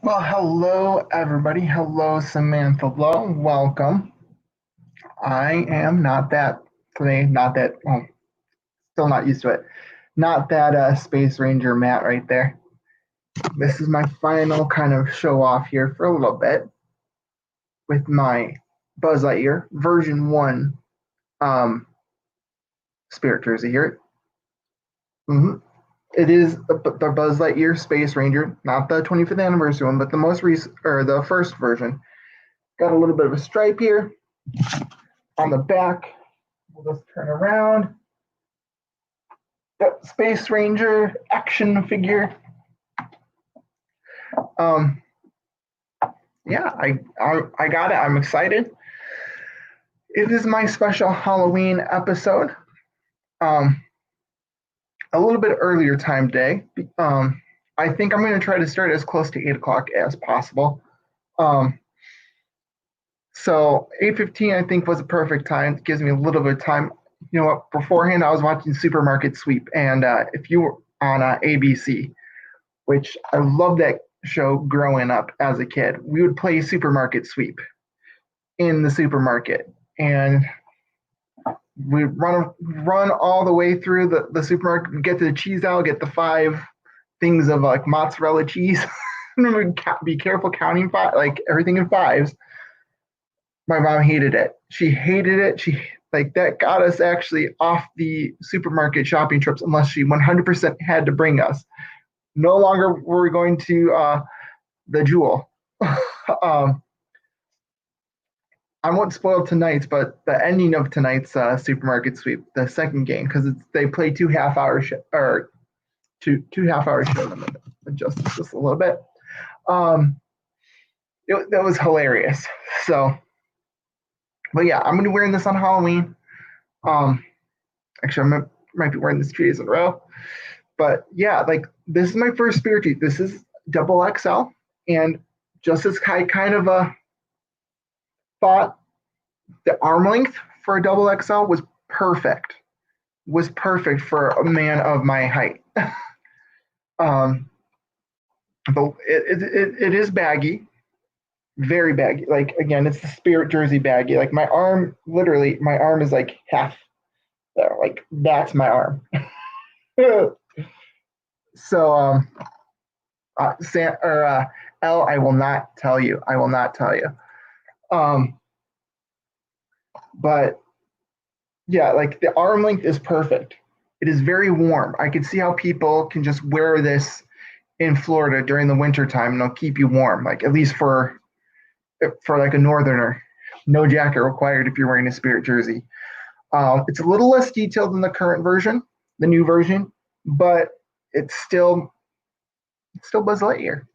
Well, hello, everybody. Hello, Samantha Lowe. Welcome. I am not that today, not that, well, still not used to it. Not that Space Ranger Matt right there. This is my final kind of show off here for a little bit with my Buzz Lightyear version 1 um, Spirit Jersey here. Mm-hmm. It is the Buzz Lightyear Space Ranger, not the 25th anniversary one, but the most recent or the first version. Got a little bit of a stripe here on the back. We'll just turn around. Got Space Ranger action figure. Um, yeah, I got it. I'm excited. It is my special Halloween episode. Um, a little bit earlier time day. I think I'm going to try to start as close to 8 o'clock as possible. So 8:15 I think was a perfect time. It gives me a little bit of time. You know what? Beforehand, I was watching Supermarket Sweep, and if you were on ABC, which I loved that show growing up as a kid, we would play Supermarket Sweep in the supermarket, and we'd run all the way through the supermarket, get to the cheese aisle, get the 5 things of like mozzarella cheese, and we'd be careful counting like everything in fives. My mom hated it. She hated it. She like that got us actually off the supermarket shopping trips unless she 100% had to bring us. No longer were we going to the Jewel. I won't spoil tonight's, but the ending of tonight's supermarket sweep, the second game, because they play 2 half-hour or two half-hour shows. I'm gonna adjust this just a little bit. That was hilarious. So, but yeah, I'm gonna be wearing this on Halloween. Actually, might be wearing this 2 days in a row. But yeah, like this is my first spirit teeth. This is double XL, and just as I kind of thought the arm length for a double XL was perfect. Was perfect for a man of my height. But it is baggy, very baggy. Like again, it's the spirit jersey baggy. Like my arm, literally, my arm is like half there. Like that's my arm. So L, I will not tell you. I will not tell you. Um, but yeah, like the arm length is perfect. It is very warm. I can see how people can just wear this in Florida during the winter time and it'll keep you warm. Like at least for like a northerner, no jacket required if you're wearing a spirit jersey. It's a little less detailed than the current version, the new version, but it's still Buzz Lightyear.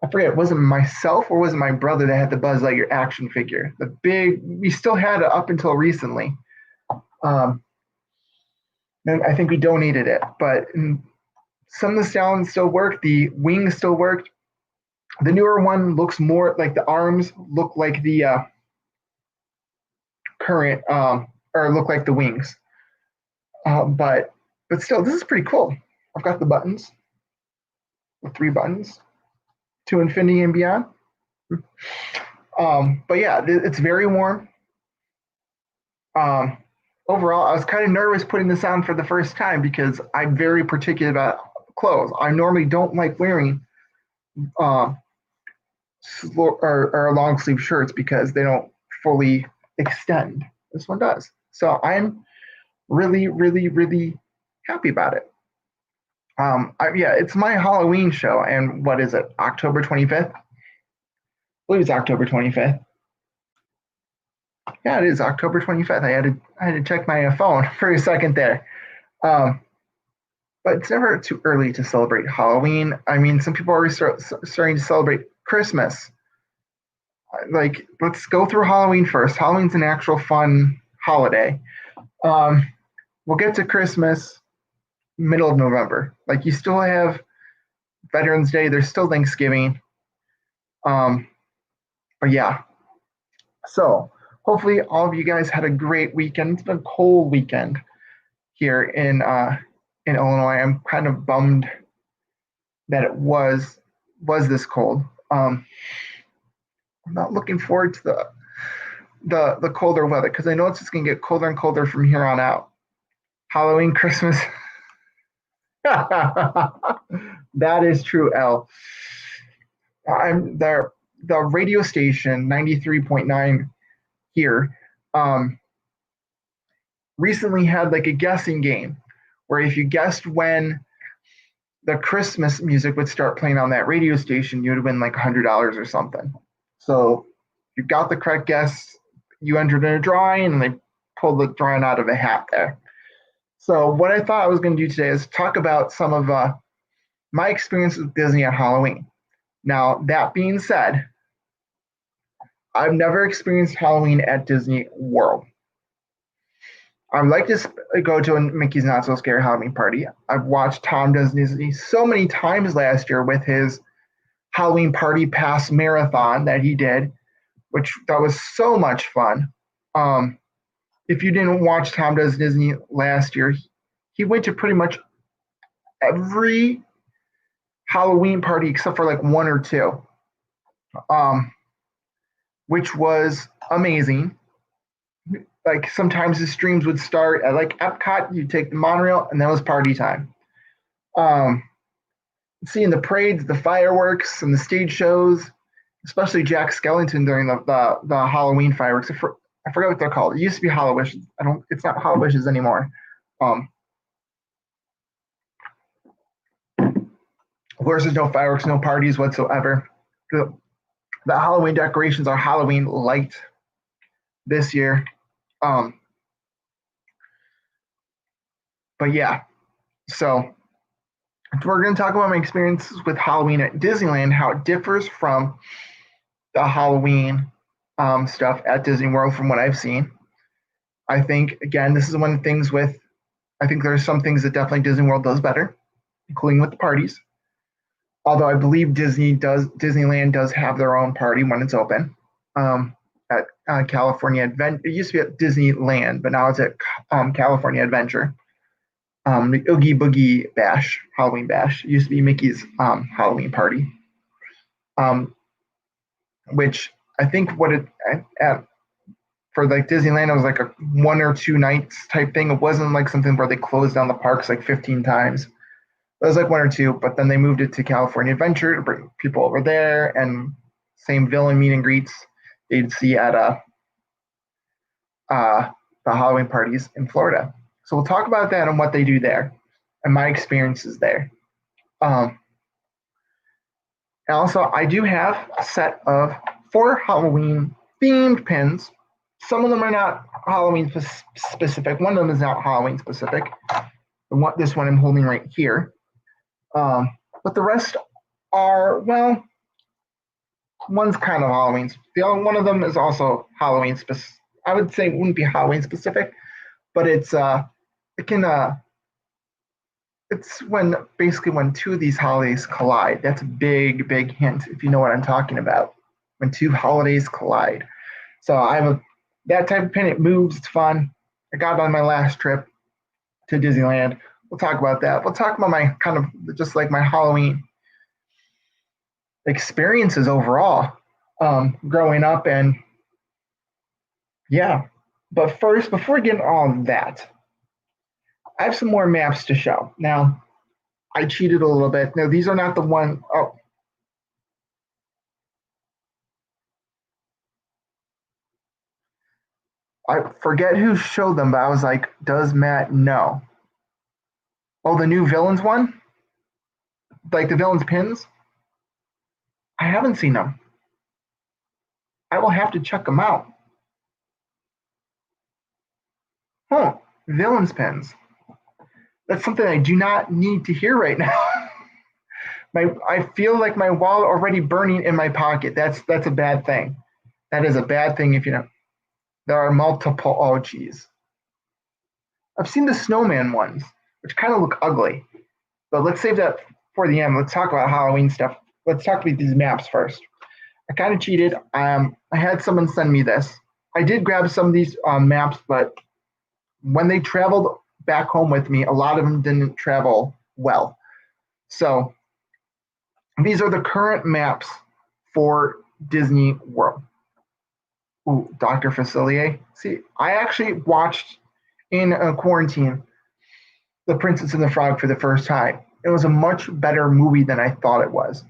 I forget, was it myself or was it my brother that had the Buzz Lightyear action figure? The big, we still had it up until recently. And I think we donated it, but some of the stallions still work. The wings still work. The newer one looks more like the arms look like the current, or look like the wings. But still, this is pretty cool. I've got the buttons, the 3 buttons, to infinity and beyond. But yeah, it's very warm. Overall, I was kind of nervous putting this on for the first time because I'm very particular about clothes. I normally don't like wearing or long sleeve shirts because they don't fully extend. This one does. So I'm really, really, really happy about it. Yeah, it's my Halloween show, and what is it? October 25th? I believe it's October 25th. Yeah, it is October 25th. I had to check my phone for a second there. Um, but it's never too early to celebrate Halloween. I mean, some people are starting to celebrate Christmas. Like, let's go through Halloween first. Halloween's an actual fun holiday. We'll get to Christmas middle of November. Like, you still have Veterans Day. There's still Thanksgiving. But yeah. So hopefully all of you guys had a great weekend. It's been a cold weekend here in Illinois. I'm kind of bummed that it was was this cold. I'm not looking forward to the colder weather because I know it's just gonna get colder and colder from here on out. Halloween, Christmas. That is true, L. I'm there. The radio station 93.9 here recently had like a guessing game where if you guessed when the Christmas music would start playing on that radio station, you would win like $100 or something. So you got the correct guess, you entered in a drawing, and they pulled the drawing out of a hat there. So what I thought I was going to do today is talk about some of my experience with Disney at Halloween. Now, that being said, I've never experienced Halloween at Disney World. I'd like to go to a Mickey's Not So Scary Halloween party. I've watched Tom Does Disney so many times last year with his Halloween Party Pass marathon that he did, which that was so much fun. If you didn't watch Tom Does Disney last year, he went to pretty much every Halloween party except for like one or two, which was amazing. Like sometimes the streams would start at like Epcot, you take the monorail, and that was party time. Seeing the parades, the fireworks, and the stage shows, especially Jack Skellington during the Halloween fireworks. I forgot what they're called. It used to be Hallowishes. It's not Hallowishes anymore. Of course, there's no fireworks, no parties whatsoever. The Halloween decorations are Halloween light this year. But yeah, so we're going to talk about my experiences with Halloween at Disneyland, how it differs from the Halloween stuff at Disney World from what I've seen. I think, again, this is one of the things I think there's some things that definitely Disney World does better, including with the parties. Although I believe Disneyland does have their own party when it's open. At California Adventure, it used to be at Disneyland, but now it's at California Adventure. The Oogie Boogie Bash, Halloween Bash, it used to be Mickey's Halloween party, which I think for like Disneyland, it was like a 1 or 2 nights type thing. It wasn't like something where they closed down the parks like 15 times. It was like 1 or 2, but then they moved it to California Adventure to bring people over there, and same villain meet and greets they'd see at the Halloween parties in Florida. So we'll talk about that and what they do there and my experiences there. And also, I do have a set of 4 Halloween themed pins. Some of them are not Halloween specific. One of them is not Halloween specific. This one I'm holding right here. But the rest are, well, one's kind of Halloween. The other one of them is also Halloween specific. I would say it wouldn't be Halloween specific, but it's when 2 of these holidays collide. That's a big, big hint if you know what I'm talking about. When 2 holidays collide. So I have that type of pin. It moves. It's fun. I got it on my last trip to Disneyland. We'll talk about that. We'll talk about my kind of just like my Halloween experiences overall, growing up, and yeah. But first, before we get into all of that, I have some more maps to show. Now, I cheated a little bit. No, these are not the one. Oh. I forget who showed them, but I was like, does Matt know? Oh, the new villains one? Like the villains pins? I haven't seen them. I will have to check them out. Oh, villains pins. That's something I do not need to hear right now. I feel like my wallet already burning in my pocket. That's a bad thing. That is a bad thing if you know. There are multiple. Oh, geez. I've seen the snowman ones, which kind of look ugly. But let's save that for the end. Let's talk about Halloween stuff. Let's talk about these maps first. I kind of cheated. I had someone send me this. I did grab some of these maps, but when they traveled back home with me, a lot of them didn't travel well. So These are the current maps for Disney World. Ooh, Dr. Facilier. See, I actually watched in a quarantine The Princess and the Frog for the first time. It was a much better movie than I thought it was.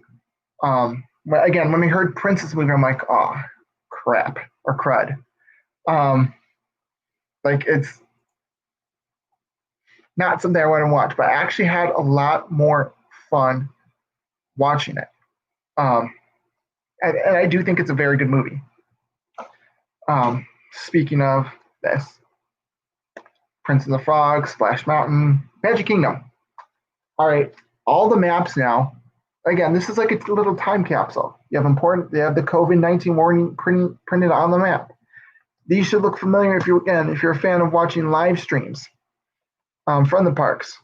But again, when I heard Princess movie, I'm like, oh, crap or crud. Like it's not something I want to watch, but I actually had a lot more fun watching it. And I do think it's a very good movie. Speaking of this, Prince and the Frog, Splash Mountain, Magic Kingdom. All right, all the maps now. Again, this is like a little time capsule. You have They have the COVID-19 warning printed on the map. These should look familiar if you're a fan of watching live streams from the parks.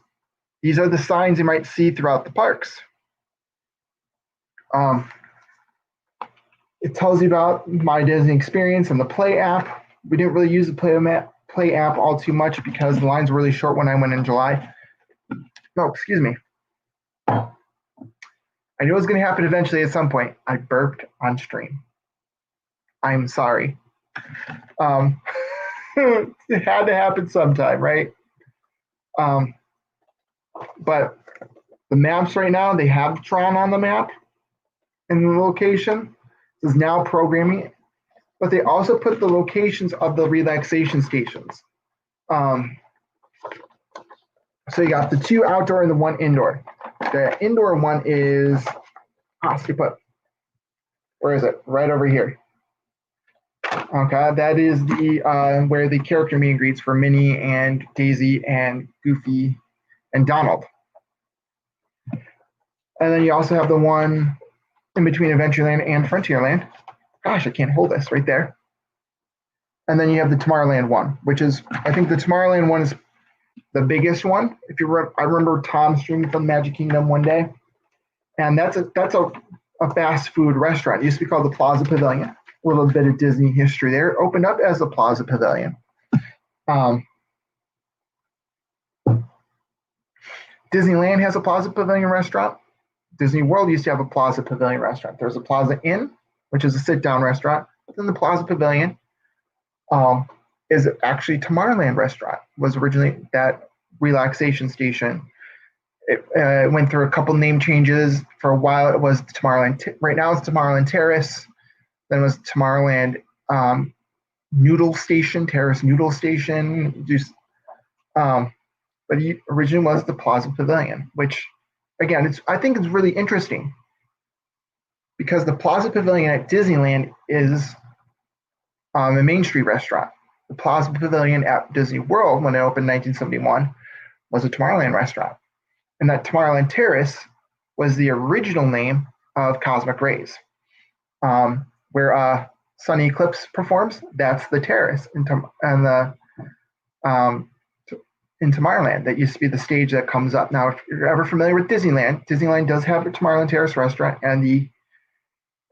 These are the signs you might see throughout the parks. It tells you about My Disney Experience and the Play app. We didn't really use the Play app all too much because the lines were really short when I went in July. No, excuse me. I knew it was going to happen eventually at some point. I burped on stream. I'm sorry. It had to happen sometime, right? But the maps right now, they have Tron on the map in the location. This is now programming, but they also put the locations of the relaxation stations. So you got the 2 outdoor and the 1 indoor. The indoor one is, where is it? Right over here. Okay, that is the where the character meet and greets for Minnie and Daisy and Goofy and Donald. And then you also have the one in between Adventureland and Frontierland. Gosh, I can't hold this right there. And then you have the Tomorrowland one, which is, I think the Tomorrowland one is the biggest one. I remember Tom streaming from Magic Kingdom one day, and that's a fast food restaurant. It used to be called the Plaza Pavilion. A little bit of Disney history there. It opened up as the Plaza Pavilion. Disneyland has a Plaza Pavilion restaurant. Disney World used to have a Plaza Pavilion restaurant. There's a Plaza Inn, which is a sit-down restaurant. Then the Plaza Pavilion is actually Tomorrowland restaurant. Was originally that relaxation station. It went through a couple name changes. For a while, it was Tomorrowland. Right now, it's Tomorrowland Terrace. Then it was Tomorrowland Noodle Station, Terrace Noodle Station. But he originally was the Plaza Pavilion, which, again, I think it's really interesting because the Plaza Pavilion at Disneyland is a Main Street restaurant. The Plaza Pavilion at Disney World, when it opened in 1971, was a Tomorrowland restaurant. And that Tomorrowland Terrace was the original name of Cosmic Rays. Where Sunny Eclipse performs, that's the terrace in Tomorrowland. That used to be the stage that comes up. Now, if you're ever familiar with Disneyland, Disneyland does have a Tomorrowland Terrace restaurant, and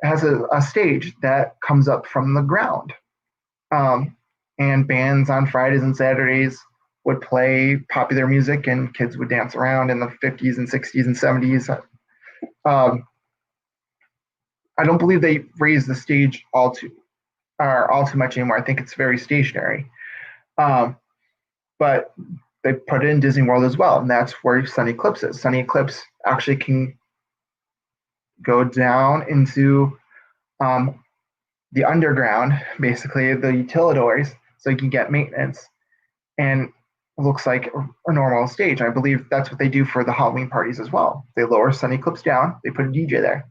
has a stage that comes up from the ground. And bands on Fridays and Saturdays would play popular music, and kids would dance around in the 50s and 60s and 70s. I don't believe they raise the stage all too much anymore. I think it's very stationary. But they put it in Disney World as well, and that's where Sunny Eclipse is. Sunny Eclipse actually can go down into the underground, basically the utilidors, so you can get maintenance. And it looks like a normal stage. I believe that's what they do for the Halloween parties as well. They lower Sunny Eclipse down, they put a DJ there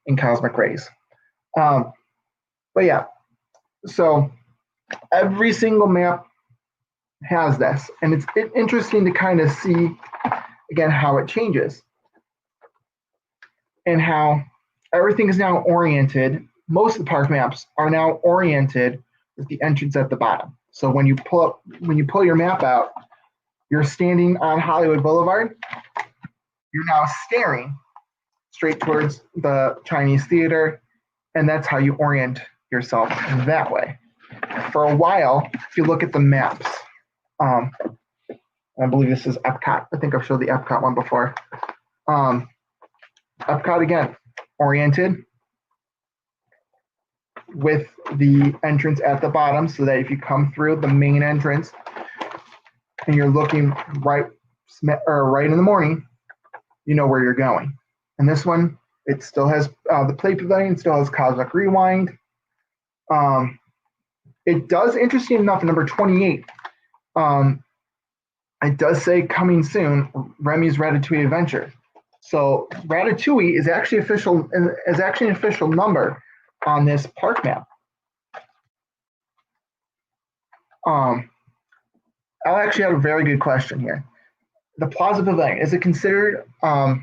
in Cosmic Rays. But yeah, so every single map has this, and it's interesting to kind of see again how it changes and how everything is now oriented. Most of the park maps are now oriented with the entrance at the bottom. So when you pull your map out, you're standing on Hollywood Boulevard. You're now staring straight towards the Chinese Theater, and that's how you orient yourself that way. For a while, if you look at the maps, I believe this is Epcot. I think I've showed the Epcot one before. Epcot again, oriented with the entrance at the bottom, so that if you come through the main entrance and you're looking right in the morning, you know where you're going. And this one, it still has the Play Pavilion, still has Cosmic Rewind. It does, interesting enough, number 28. It does say coming soon, Remy's Ratatouille Adventure. So Ratatouille is actually an official number on this park map. I'll actually have a very good question here. The Plaza Pavilion, is it considered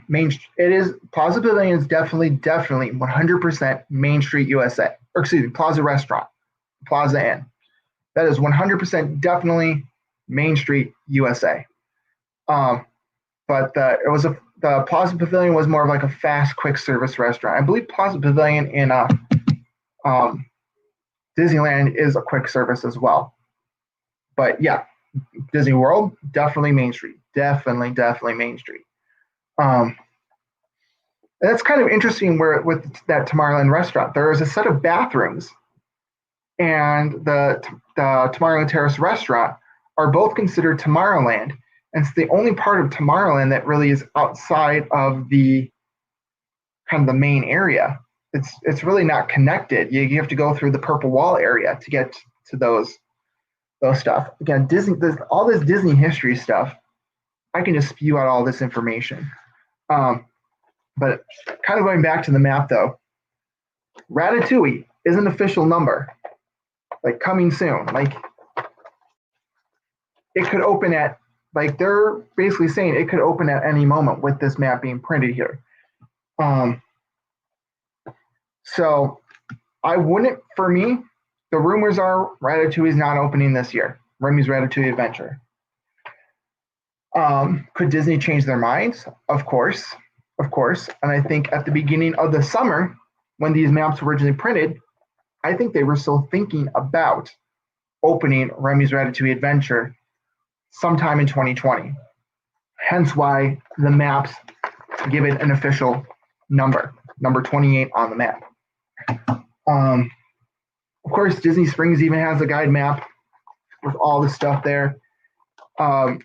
Main Street? It is. Plaza Pavilion is definitely 100% Main Street USA. Or excuse me, Plaza Restaurant, Plaza Inn. That is 100% definitely Main Street USA. But the Plaza Pavilion was more of like a fast, quick service restaurant. I believe Plaza Pavilion in Disneyland is a quick service as well. But yeah, Disney World, definitely Main Street. Definitely Main Street. That's kind of interesting where with that Tomorrowland restaurant, there is a set of bathrooms, and the Tomorrowland Terrace restaurant are both considered Tomorrowland. And it's the only part of Tomorrowland that really is outside of the kind of the main area. It's really not connected. You have to go through the purple wall area to get to those stuff. Again, Disney, all this Disney history stuff, I can just spew out all this information. But kind of going back to the map though, Ratatouille is an official number, like coming soon. Like it could open at, like they're basically saying it could open at any moment with this map being printed here. So I wouldn't, for me, the rumors are Ratatouille is not opening this year. Remy's Ratatouille Adventure. Could Disney change their minds? Of course. And I think at the beginning of the summer, when these maps were originally printed, I think they were still thinking about opening Remy's Ratatouille Adventure sometime in 2020. Hence why the maps give it an official number 28 on the map. Of course, Disney Springs even has a guide map with all the stuff there. I've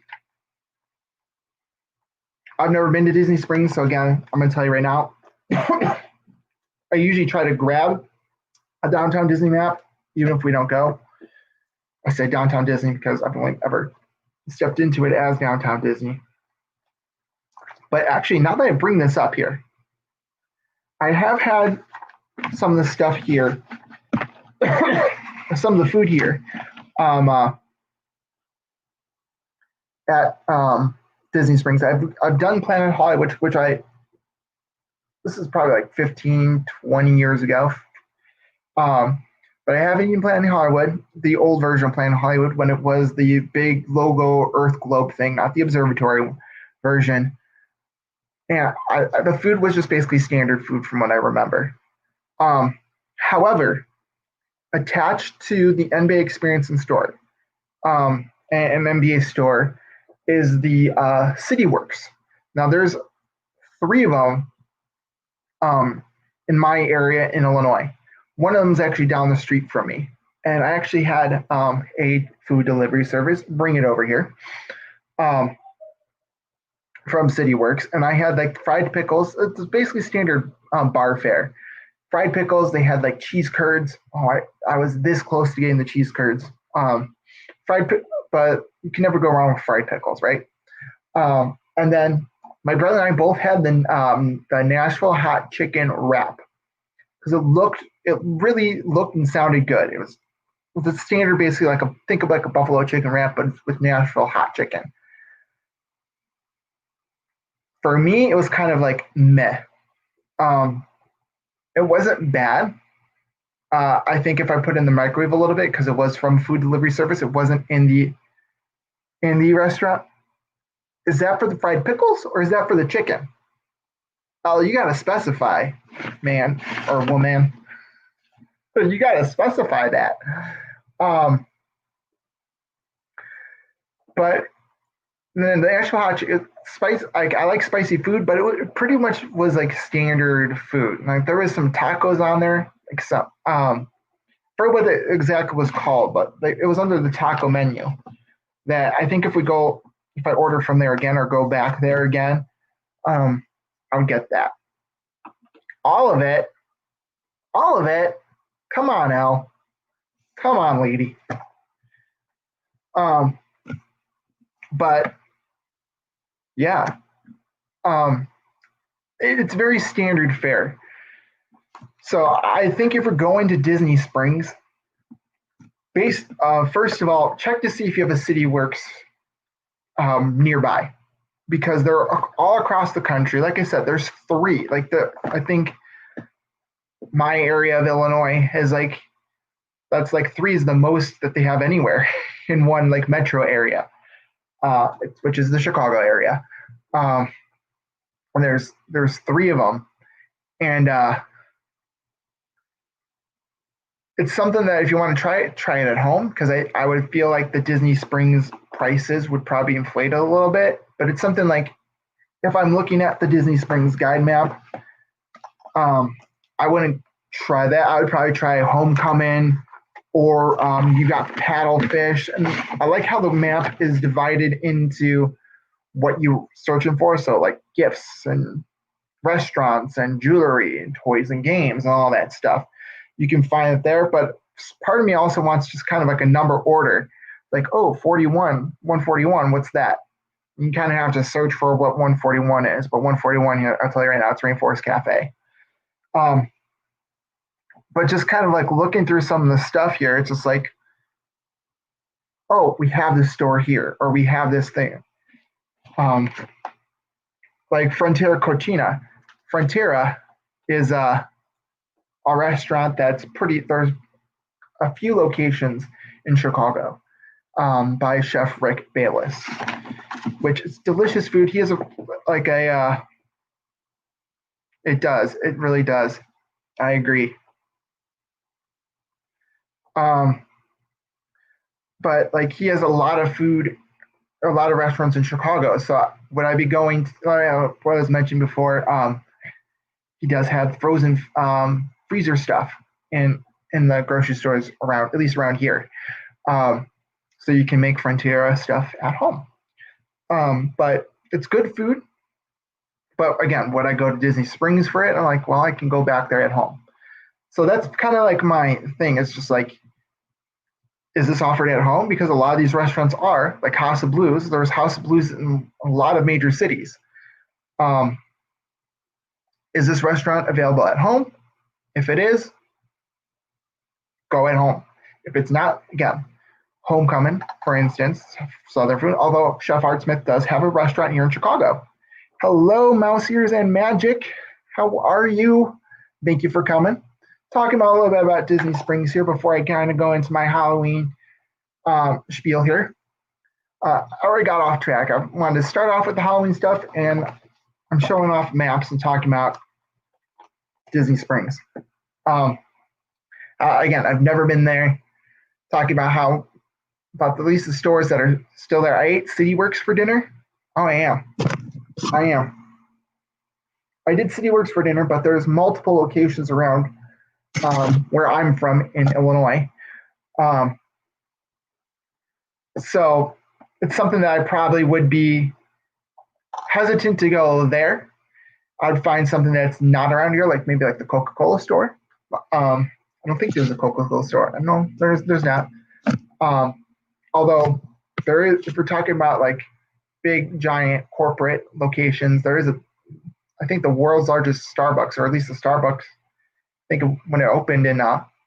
never been to Disney Springs, so again, I'm going to tell you right now, I usually try to grab a Downtown Disney map, even if we don't go. I say Downtown Disney because I've only ever stepped into it as Downtown Disney. But actually, now that I bring this up here, I have had some of the stuff here, some of the food here at Disney Springs. I've done Planet Hollywood, which this is probably like 15, 20 years ago. But I haven't eaten Planet Hollywood, the old version of Planet Hollywood, when it was the big logo Earth globe thing, not the observatory version. And the food was just basically standard food from what I remember. However, attached to the NBA Experience in Store, and NBA store, is the CityWorks. Now there's 3 of them in my area in Illinois. One of them is actually down the street from me. And I actually had a food delivery service bring it over here from CityWorks. And I had like fried pickles. It's basically standard bar fare. Fried pickles, they had like cheese curds. Oh, I was this close to getting the cheese curds. But you can never go wrong with fried pickles, right? And then my brother and I both had the Nashville hot chicken wrap because it really looked and sounded good. It was the standard, basically think of like a buffalo chicken wrap, but with Nashville hot chicken. For me, it was kind of like meh. It wasn't bad. I think if I put it in the microwave a little bit, because it was from food delivery service, it wasn't in the restaurant. Is that for the fried pickles or is that for the chicken? Oh, you gotta specify, man or woman. You gotta specify that. But then the actual hot chicken. spice. Like I like spicy food, but it pretty much was like standard food. Like there was some tacos on there, like some forget what it exactly was called, but it was under the taco menu. That I think if I order from there again or go back there again, I would get that. All of it, all of it. Come on, Elle. Come on, lady. Um, but yeah, it's very standard fare. So I think if we're going to Disney Springs, first of all, check to see if you have a City Works nearby, because they're all across the country. Like I said, there's three. I think my area of Illinois has that's like three is the most that they have anywhere in one like metro area, which is the Chicago area. And there's three of them, and it's something that if you want to try it at home, because I would feel like the Disney Springs prices would probably inflate a little bit, but it's something like if I'm looking at the Disney Springs guide map, I wouldn't try that. I would probably try Homecoming, or you got Paddlefish, and I like how the map is divided into what you're searching for. So like gifts and restaurants and jewelry and toys and games and all that stuff. You can find it there, but part of me also wants just kind of like a number order, like, oh, 41, 141, what's that? You kind of have to search for what 141 is, but 141, I'll tell you right now, it's Rainforest Cafe. But just kind of like looking through some of the stuff here, it's just like, oh, we have this store here, or we have this thing. Like Frontiera Cucina. Frontiera is a restaurant that's there's a few locations in Chicago by Chef Rick Bayless, which is delicious food. He has it really does. I agree. But like he has a lot of food, a lot of restaurants in Chicago. So would I be going to, what I was mentioned before, he does have frozen freezer stuff in the grocery stores around, at least around here. So you can make Frontiera stuff at home. But it's good food. But again, would I go to Disney Springs for it? I'm like, well, I can go back there at home. So that's kind of like my thing. It's just like, is this offered at home? Because a lot of these restaurants are, like House of Blues. There's House of Blues in a lot of major cities. Is this restaurant available at home? If it is, go at home. If it's not, again, Homecoming, for instance, Southern food, although Chef Art Smith does have a restaurant here in Chicago. Hello, Mouse Ears and Magic. How are you? Thank you for coming. Talking a little bit about Disney Springs here before I kind of go into my Halloween spiel here. I already got off track. I wanted to start off with the Halloween stuff, and I'm showing off maps and talking about Disney Springs. Again, I've never been there. Talking about at least the stores that are still there. I ate City Works for dinner. Oh, I am. I did City Works for dinner, but there's multiple locations around where I'm from in Illinois. So it's something that I probably would be hesitant to go there. I'd find something that's not around here, like maybe like the Coca-Cola store. I don't think there's a Coca-Cola store. No, there's not. Although there is, if we're talking about like big giant corporate locations, there is I think the world's largest Starbucks, or at least the Starbucks, I think when it opened in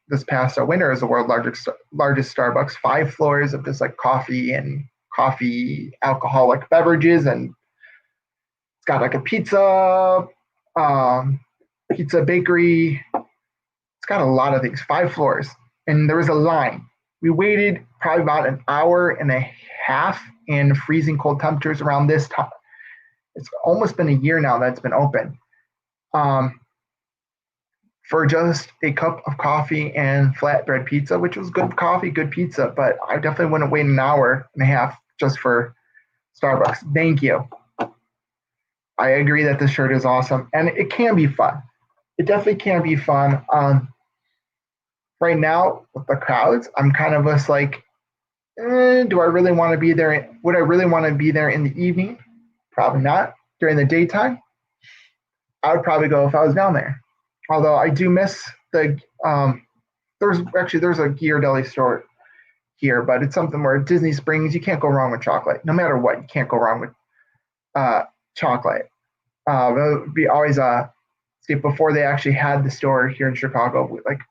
this past winter, is the world's largest Starbucks. 5 floors of just like coffee alcoholic beverages, and it's got like a pizza bakery. It's got a lot of things. 5 floors, and there was a line. We waited probably about an hour and a half in freezing cold temperatures around this time. It's almost been a year now that it's been open. For just a cup of coffee and flatbread pizza, which was good coffee, good pizza, but I definitely wouldn't wait an hour and a half just for Starbucks. Thank you. I agree that this shirt is awesome, and it can be fun. It definitely can be fun. Right now with the crowds, I'm kind of just like, do I really want to be there? Would I really want to be there in the evening? Probably not. During the daytime, I would probably go if I was down there. Although I do miss the there's a Ghirardelli store here, but it's something where Disney Springs, you can't go wrong with chocolate. No matter what, you can't go wrong with chocolate. It would be always see before they actually had the store here in Chicago. Like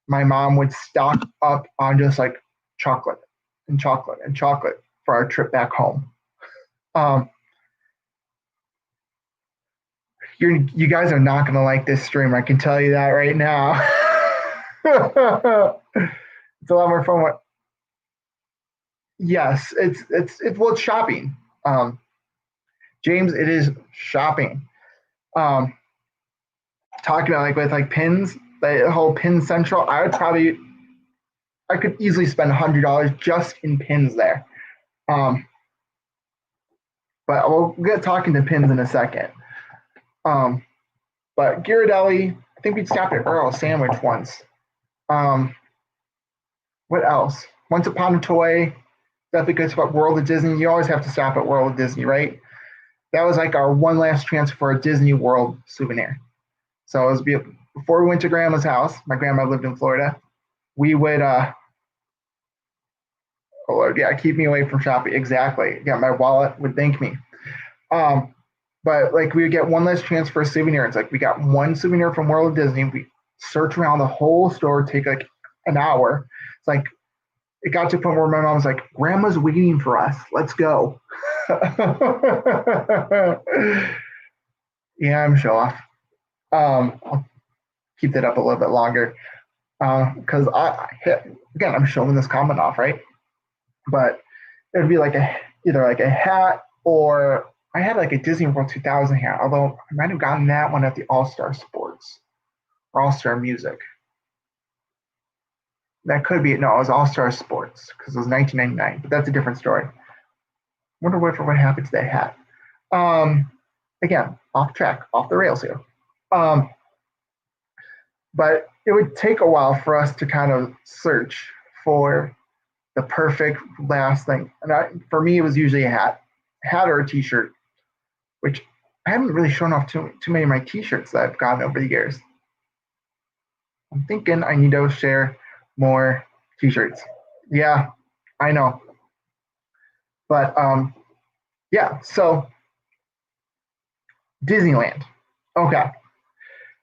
my mom would stock up on just like chocolate and chocolate and chocolate for our trip back home. Um, you guys are not going to like this stream. I can tell you that right now. It's a lot more fun. Yes, it's shopping. James, it is shopping. Um, Talking about like with like pins, the whole pin central, I could easily spend $100 just in pins there. But we'll get talking to pins in a second. But Ghirardelli, I think we'd stopped at Earl Sandwich once. What else? Once Upon a Toy, definitely good spot. World of Disney. You always have to stop at World of Disney, right? That was like our one last chance for a Disney World souvenir. So it was before we went to Grandma's house. My grandma lived in Florida. We would, oh Lord, yeah, keep me away from shopping. Exactly. Yeah, my wallet would thank me. But like we would get one last chance for a souvenir. It's like we got one souvenir from World of Disney. We search around the whole store, take like an hour. It's like it got to a point where my mom was like, "Grandma's waiting for us. Let's go." Yeah, I'm show off. I'll keep that up a little bit longer because again, I'm showing this comment off, right? But it would be like either like a hat or I had like a Disney World 2000 hat, although I might have gotten that one at the All Star Sports or All Star Music. That could be it. No, it was All Star Sports because it was 1999, but that's a different story. Wonder what happened to that hat. Again, off track, off the rails here. But it would take a while for us to kind of search for the perfect last thing. And for me, it was usually a hat or a T-shirt, which I haven't really shown off too many of my T-shirts that I've gotten over the years. I'm thinking I need to share more T-shirts. Yeah, I know. But yeah, so Disneyland. Okay.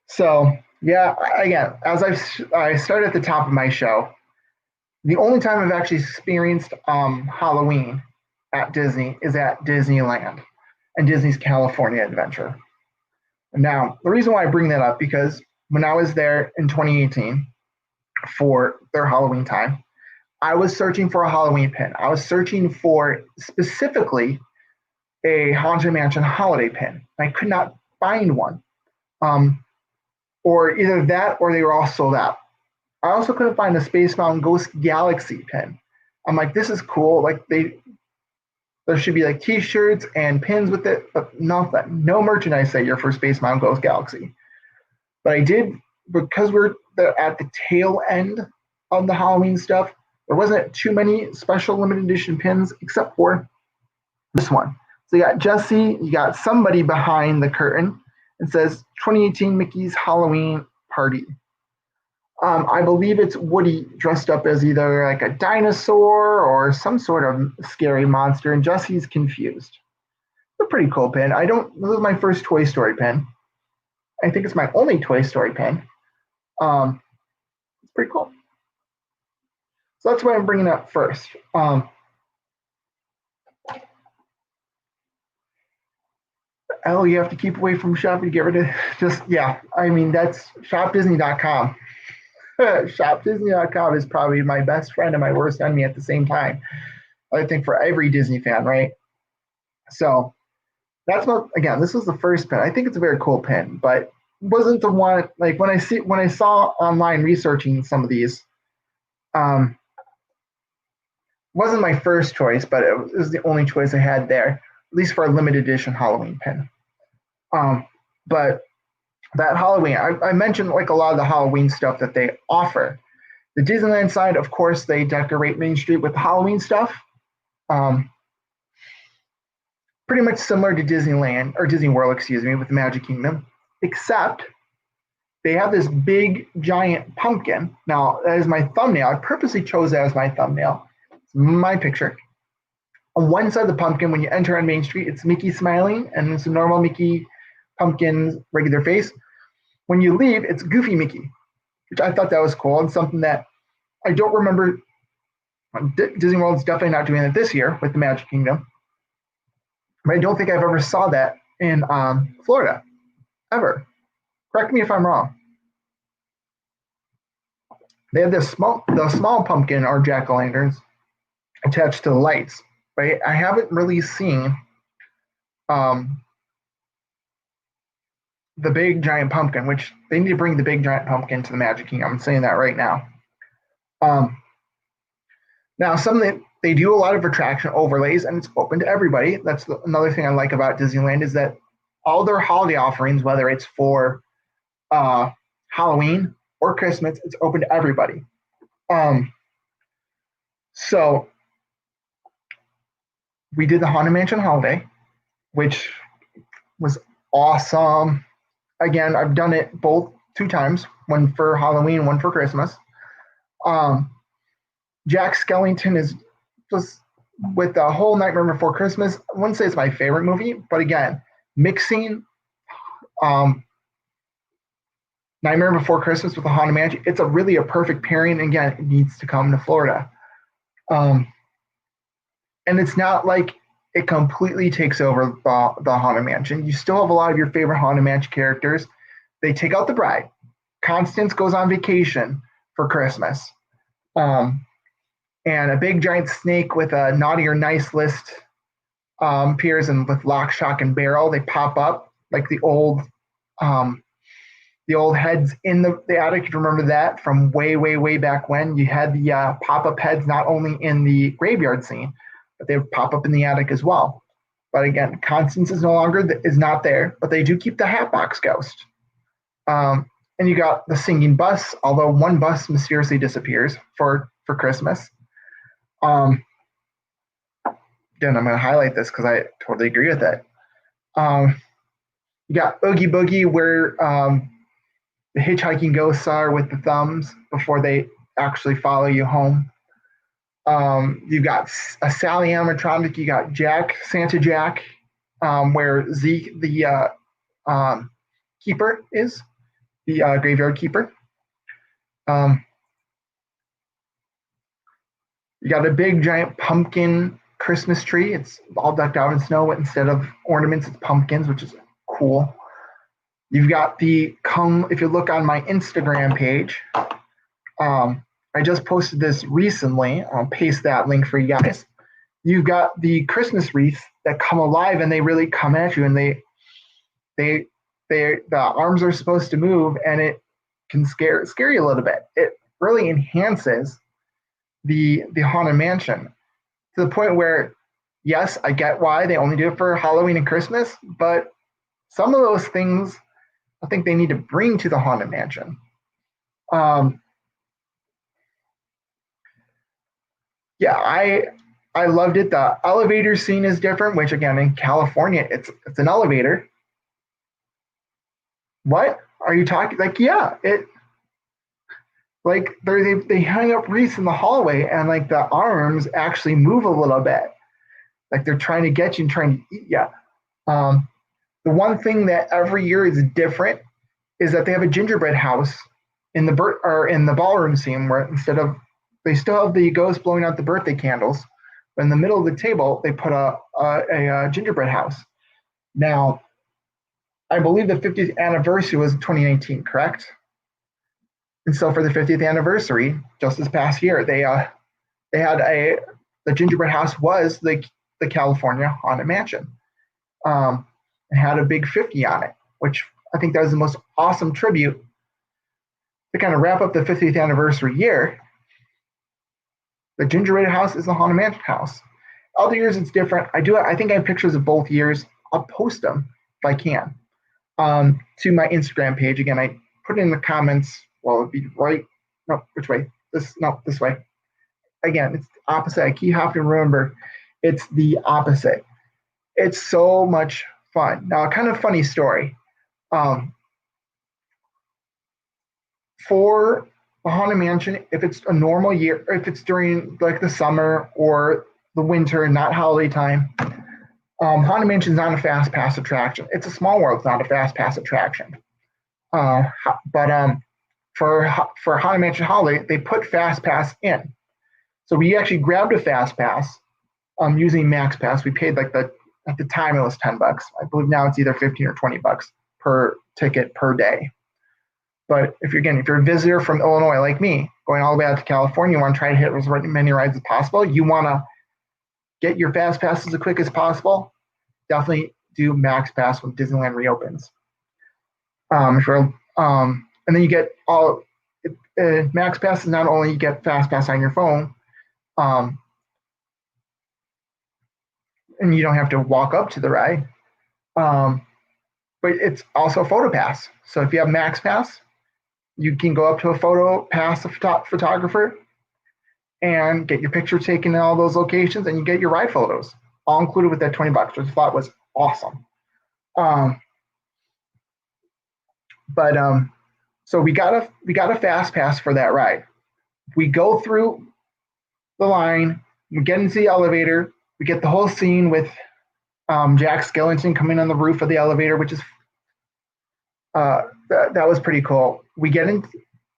So yeah, again, as I started at the top of my show, the only time I've actually experienced Halloween at Disney is at Disneyland and Disney's California Adventure. Now, the reason why I bring that up because when I was there in 2018 for their Halloween time, I was searching for a Halloween pin. I was searching for specifically a Haunted Mansion holiday pin. I could not find one. Or either that or they were all sold out. I also couldn't find a Space Mountain Ghost Galaxy pin. I'm like, this is cool. Like there should be like T-shirts and pins with it, but nothing. No merchandise that year for Space Mountain Ghost Galaxy. But I did because we're at the tail end of the Halloween stuff. There wasn't too many special limited edition pins except for this one. So you got Jesse, you got somebody behind the curtain. It says 2018 Mickey's Halloween Party. I believe it's Woody dressed up as either like a dinosaur or some sort of scary monster, and Jesse's confused. It's a pretty cool pin. This is my first Toy Story pin. I think it's my only Toy Story pin. It's pretty cool. So that's why I'm bringing up first. You have to keep away from shopping to get rid of I mean, that's shopdisney.com. Shopdisney.com is probably my best friend and my worst enemy at the same time. I think for every Disney fan, right? So that's what, again, this was the first pin. I think it's a very cool pin, but wasn't the one like when I saw online researching some of these, wasn't my first choice, but it was the only choice I had there, at least for a limited edition Halloween pin. But that Halloween, I mentioned like a lot of the Halloween stuff that they offer. The Disneyland side, of course, they decorate Main Street with Halloween stuff. Um, Pretty much similar to Disneyland or Disney World, excuse me, with the Magic Kingdom, except they have this big giant pumpkin. Now, that is my thumbnail. I purposely chose that as my thumbnail. It's my picture. On one side of the pumpkin, when you enter on Main Street, it's Mickey smiling, and it's a normal Mickey pumpkin's regular face. When you leave, it's Goofy Mickey, which I thought that was cool and something that I don't remember. Disney World's definitely not doing it this year with the Magic Kingdom, but I don't think I've ever saw that in Florida, ever. Correct me if I'm wrong. They have the small pumpkin or jack-o'-lanterns attached to the lights, right? I haven't really seen the big giant pumpkin, which they need to bring the big giant pumpkin to the Magic Kingdom. I'm saying that right now. Now, they do a lot of attraction overlays, and it's open to everybody. That's another thing I like about Disneyland is that all their holiday offerings, whether it's for Halloween or Christmas, it's open to everybody. So we did the Haunted Mansion holiday, which was awesome. Again, I've done it both 2 times, one for Halloween, one for Christmas. Jack Skellington is just with the whole Nightmare Before Christmas. I wouldn't say it's my favorite movie, but again, mixing Nightmare Before Christmas with the Haunted Mansion, it's really a perfect pairing. And again, it needs to come to Florida. And it's not like it completely takes over the Haunted Mansion. You still have a lot of your favorite Haunted Mansion characters. They take out the bride. Constance goes on vacation for Christmas. And a big giant snake with a naughty or nice list appears, and with lock, shock, and barrel, they pop up like the old heads in the attic. If you remember that from way, way, way back when, you had the pop-up heads not only in the graveyard scene, but they would pop up in the attic as well. But again, Constance is not there, but they do keep the Hatbox Ghost. And you got the singing bus, although one bus mysteriously disappears for Christmas. Again, I'm going to highlight this because I totally agree with it. You got Oogie Boogie, where the hitchhiking ghosts are with the thumbs before they actually follow you home. You've got a Sally animatronic. You got Jack, Santa Jack, where Zeke, the keeper, is the graveyard keeper. You got a big giant pumpkin Christmas tree. It's all decked out in snow. Instead of ornaments, it's pumpkins, which is cool. You've got if you look on my Instagram page, I just posted this recently. I'll paste that link for you guys. You've got the Christmas wreaths that come alive, and they really come at you, and the arms are supposed to move, and it can scare you a little bit. It really enhances the Haunted Mansion to the point where, yes, I get why they only do it for Halloween and Christmas, but some of those things I think they need to bring to the Haunted Mansion. Yeah, I loved it. The elevator scene is different, which again in California it's an elevator. What are you talking? Like, yeah, like they hang up wreaths in the hallway, and like the arms actually move a little bit, like they're trying to get you and trying to eat you. The one thing that every year is different is that they have a gingerbread house in the ballroom scene, where instead of they still have the ghost blowing out the birthday candles, but in the middle of the table they put a gingerbread house. Now, I believe the 50th anniversary was 2019, correct? And so for the 50th anniversary, just this past year, they had the gingerbread house was the California Haunted Mansion. It had a big 50 on it, which I think that was the most awesome tribute to kind of wrap up the 50th anniversary year. The gingerbread house is the Haunted Mansion house. Other years it's different. I think I have pictures of both years. I'll post them if I can. to my Instagram page. Again, I put it in the comments. Well, it'd be right. No, which way? This way. Again, it's the opposite. I keep having to remember it's the opposite. It's so much fun. Now, a kind of funny story. Um, for the Haunted Mansion, if it's a normal year, or if it's during like the summer or the winter, not holiday time, Haunted Mansion is not a fast pass attraction. It's a Small World. It's not a fast pass attraction. But for Haunted Mansion Holiday, they put fast pass in. So we actually grabbed a fast pass using Max Pass. We paid like at the time it was $10. I believe now it's either 15 or $20 per ticket per day. But if you're a visitor from Illinois like me, going all the way out to California, you want to try to hit as many rides as possible, you want to get your fast passes as quick as possible, definitely do Max Pass when Disneyland reopens. And then you get all Max Pass is not only you get fast pass on your phone, and you don't have to walk up to the ride, but it's also Photo Pass. So if you have Max Pass, you can go up to a Photo Pass photographer and get your picture taken in all those locations, and you get your ride photos all included with that $20, which I thought was awesome. So we got a fast pass for that ride. We go through the line, we get into the elevator, we get the whole scene with Jack Skellington coming on the roof of the elevator, which is that was pretty cool. We get in,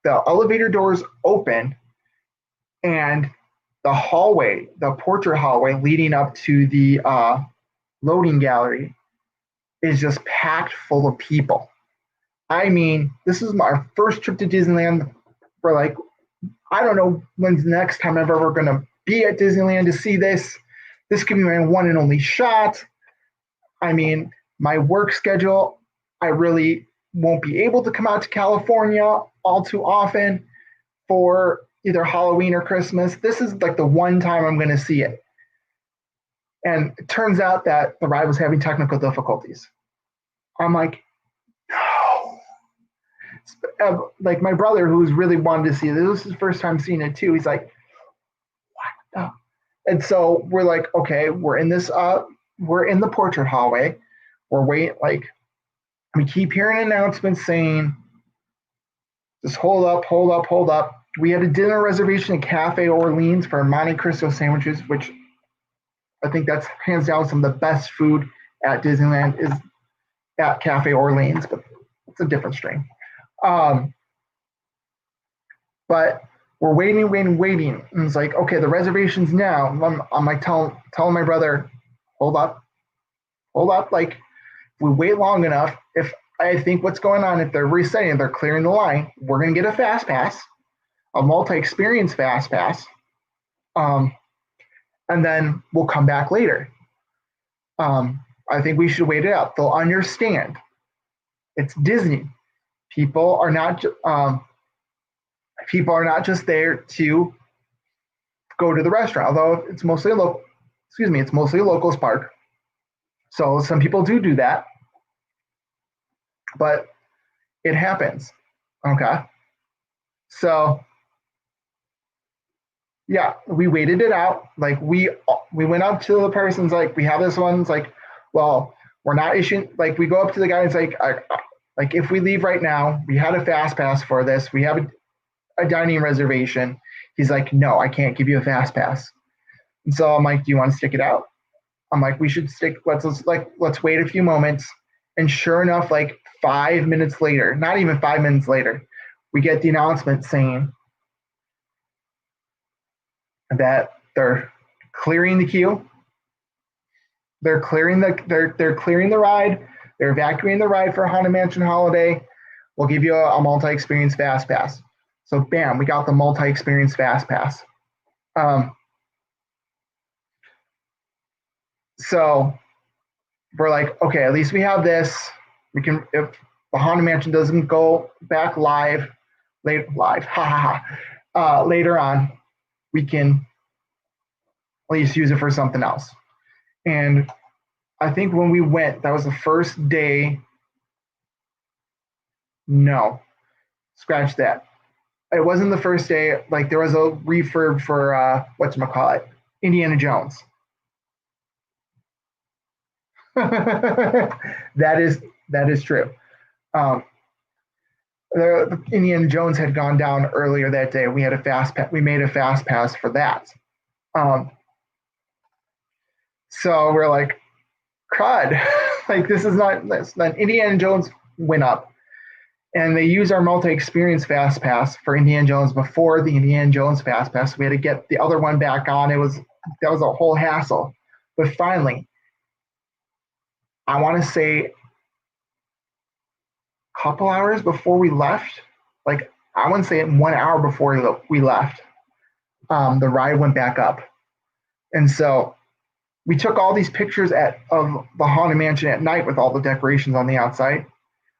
the elevator doors open, and the hallway, the portrait hallway leading up to the loading gallery, is just packed full of people. I mean, this is our first trip to Disneyland. We're like, I don't know when's the next time I'm ever going to be at Disneyland to see this. This could be my one and only shot. I mean, my work schedule, I really won't be able to come out to California all too often for either Halloween or Christmas. This is like the one time I'm going to see it. And it turns out that the ride was having technical difficulties. I'm like, no. Like my brother, who's really wanted to see it, this was his first time seeing it too. He's like, what the? And so we're like, okay, we're in the portrait hallway. We're waiting, like, we keep hearing announcements saying, just hold up, hold up, hold up. We had a dinner reservation at Cafe Orleans for Monte Cristo sandwiches, which I think that's hands down some of the best food at Disneyland is at Cafe Orleans, but it's a different strain. But we're waiting. And it's like, okay, the reservation's now. I'm like telling my brother, hold up. Like, if we wait long enough, if I think what's going on, if they're resetting, they're clearing the line, we're going to get a fast pass, a multi-experience fast pass. And then we'll come back later. I think we should wait it out. They'll understand. It's Disney. People are not just there to go to the restaurant, although it's mostly a locals park. So some people do that, but it happens. Okay. So yeah, we waited it out. Like we went up to the person's like, we have this one. It's like, well, we're not issuing, like we go up to the guy and it's like if we leave right now, we had a fast pass for this. We have a dining reservation. He's like, no, I can't give you a fast pass. And so I'm like, do you want to stick it out? I'm like, we should stick. Let's wait a few moments. And sure enough, like 5 minutes later, not even 5 minutes later, we get the announcement saying that they're clearing the queue. They're clearing the ride. They're evacuating the ride for Haunted Mansion Holiday. We'll give you a multi-experience fast pass. So bam, we got the multi-experience fast pass. So we're like, okay, at least we have this. We can, if the Haunted Mansion doesn't go back later on, we can at least use it for something else. And I think when we went, that was the first day No, scratch that. It wasn't the first day. Like there was a refurb for whatchamacallit, Indiana Jones. That is true. Um, the Indiana Jones had gone down earlier that day. We had a we made a fast pass for that. Um, so we're like, crud, like this is not this. Then Indiana Jones went up, and they used our multi-experience fast pass for Indiana Jones before the Indiana Jones fast pass. We had to get the other one back on. That was a whole hassle, but finally, I want to say a couple hours before we left, like I want to say 1 hour before we left, the ride went back up, and so we took all these pictures of the Haunted Mansion at night with all the decorations on the outside,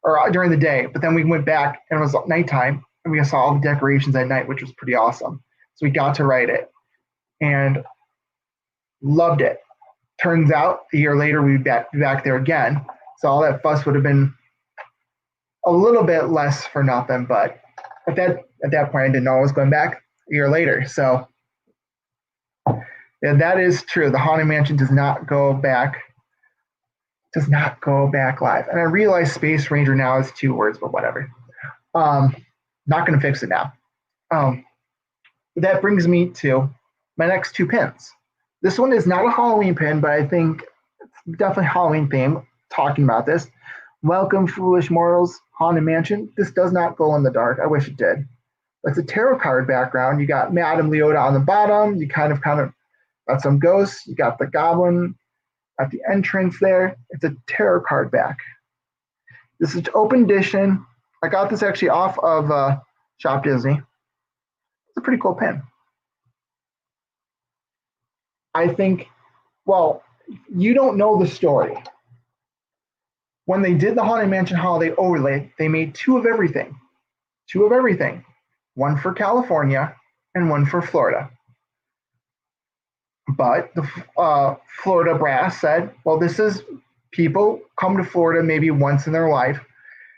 or during the day. But then we went back and it was nighttime, and we saw all the decorations at night, which was pretty awesome. So we got to ride it and loved it. Turns out a year later we'd be back there again. So all that fuss would have been a little bit less for nothing. But at that point, I didn't know I was going back a year later. So yeah, that is true. The Haunted Mansion does not go back live. And I realize Space Ranger now is 2 words, but whatever. Not going to fix it now. That brings me to my next 2 pins. This one is not a Halloween pin, but I think it's definitely Halloween theme. Talking about this. Welcome, foolish mortals, Haunted Mansion. This does not glow in the dark. I wish it did. It's a tarot card background. You got Madame Leota on the bottom. You kind of got some ghosts. You got the goblin at the entrance there. It's a tarot card back. This is open edition. I got this actually off of Shop Disney. It's a pretty cool pin. I think, well, you don't know the story. When they did the Haunted Mansion Holiday overlay, they made 2 of everything. 2 of everything. One for California and one for Florida. But the Florida brass said, well, this is people come to Florida maybe once in their life,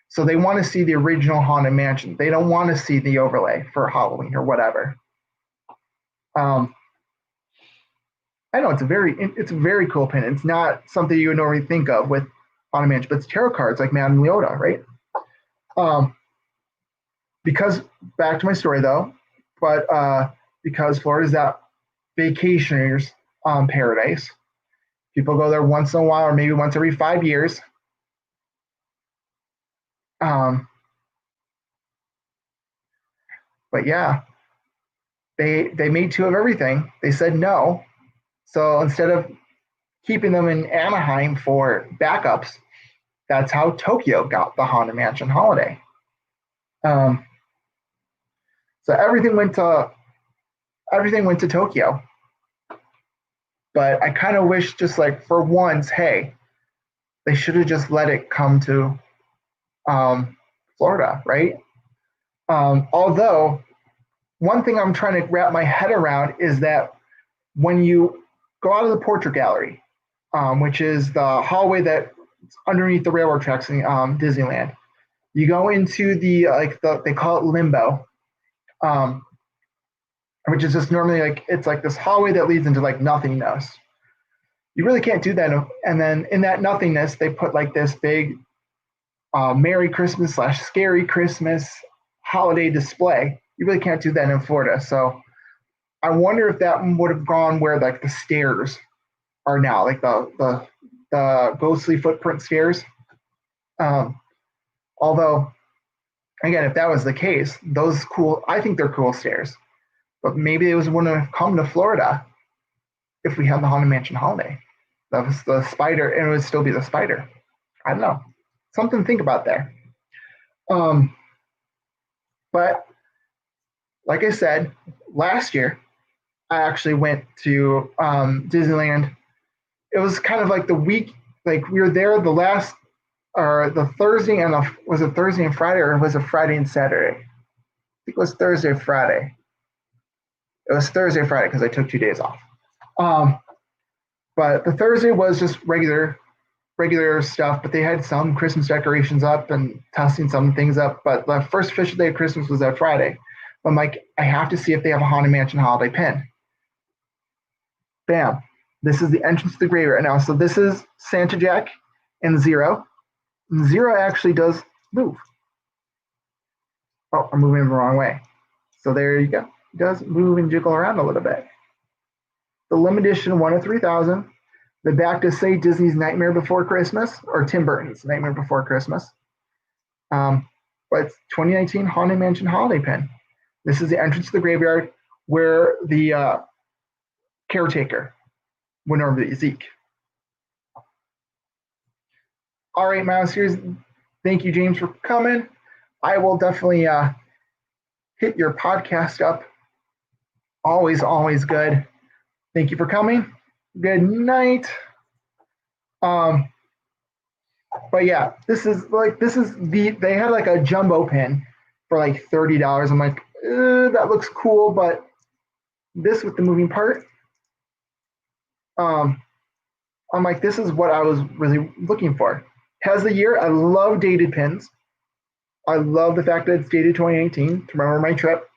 so they want to see the original Haunted Mansion. They don't want to see the overlay for Halloween or whatever. I know it's a very cool pin. It's not something you would normally think of with Haunted Mansion, but it's tarot cards like Madame Leota, right? Because back to my story though, but because Florida is that vacationers paradise. People go there once in a while, or maybe once every 5 years. But yeah, they made 2 of everything. They said no. So instead of keeping them in Anaheim for backups, that's how Tokyo got the Haunted Mansion holiday. So everything went to Tokyo. But I kind of wish, just like for once, hey, they should have just let it come to Florida, right? Although one thing I'm trying to wrap my head around is that when you go out of the portrait gallery, which is the hallway that's underneath the railroad tracks in Disneyland, you go into they call it limbo, which is just normally it's like this hallway that leads into like nothingness. You really can't do that. And then in that nothingness, they put like this big Merry Christmas / Scary Christmas holiday display. You really can't do that in Florida. So I wonder if that would have gone where like the stairs are now, like the ghostly footprint stairs. Although, again, if that was the case, I think they're cool stairs. But maybe it wouldn't have come to Florida if we had the Haunted Mansion holiday. That was the spider, and it would still be the spider. I don't know. Something to think about there. But like I said, last year, I actually went to Disneyland. It was kind of like the week, like we were there the Thursday was it Thursday and Friday, or was it Friday and Saturday? I think it was Thursday, Friday. It was Thursday, Friday, because I took 2 days off. But the Thursday was just regular regular stuff, but they had some Christmas decorations up and testing some things up. But the first official day of Christmas was that Friday. I'm like, I have to see if they have a Haunted Mansion holiday pin. Bam. This is the entrance to the graveyard now. So this is Santa Jack and Zero. And Zero actually does move. Oh, I'm moving the wrong way. So there you go. It does move and jiggle around a little bit. The limited edition 1 of 3,000. The back to say Disney's Nightmare Before Christmas, or Tim Burton's Nightmare Before Christmas. But it's 2019 Haunted Mansion holiday pin. This is the entrance to the graveyard where the caretaker went over the Zeke. All right, Mouseers. Thank you, James, for coming. I will definitely hit your podcast up. Always, always good. Thank you for coming. Good night. But yeah, they had like a jumbo pin for like $30. I'm like, that looks cool, but this with the moving part, I'm like, this is what I was really looking for. Has the year. I love dated pins. I love the fact that it's dated 2018 to remember my trip.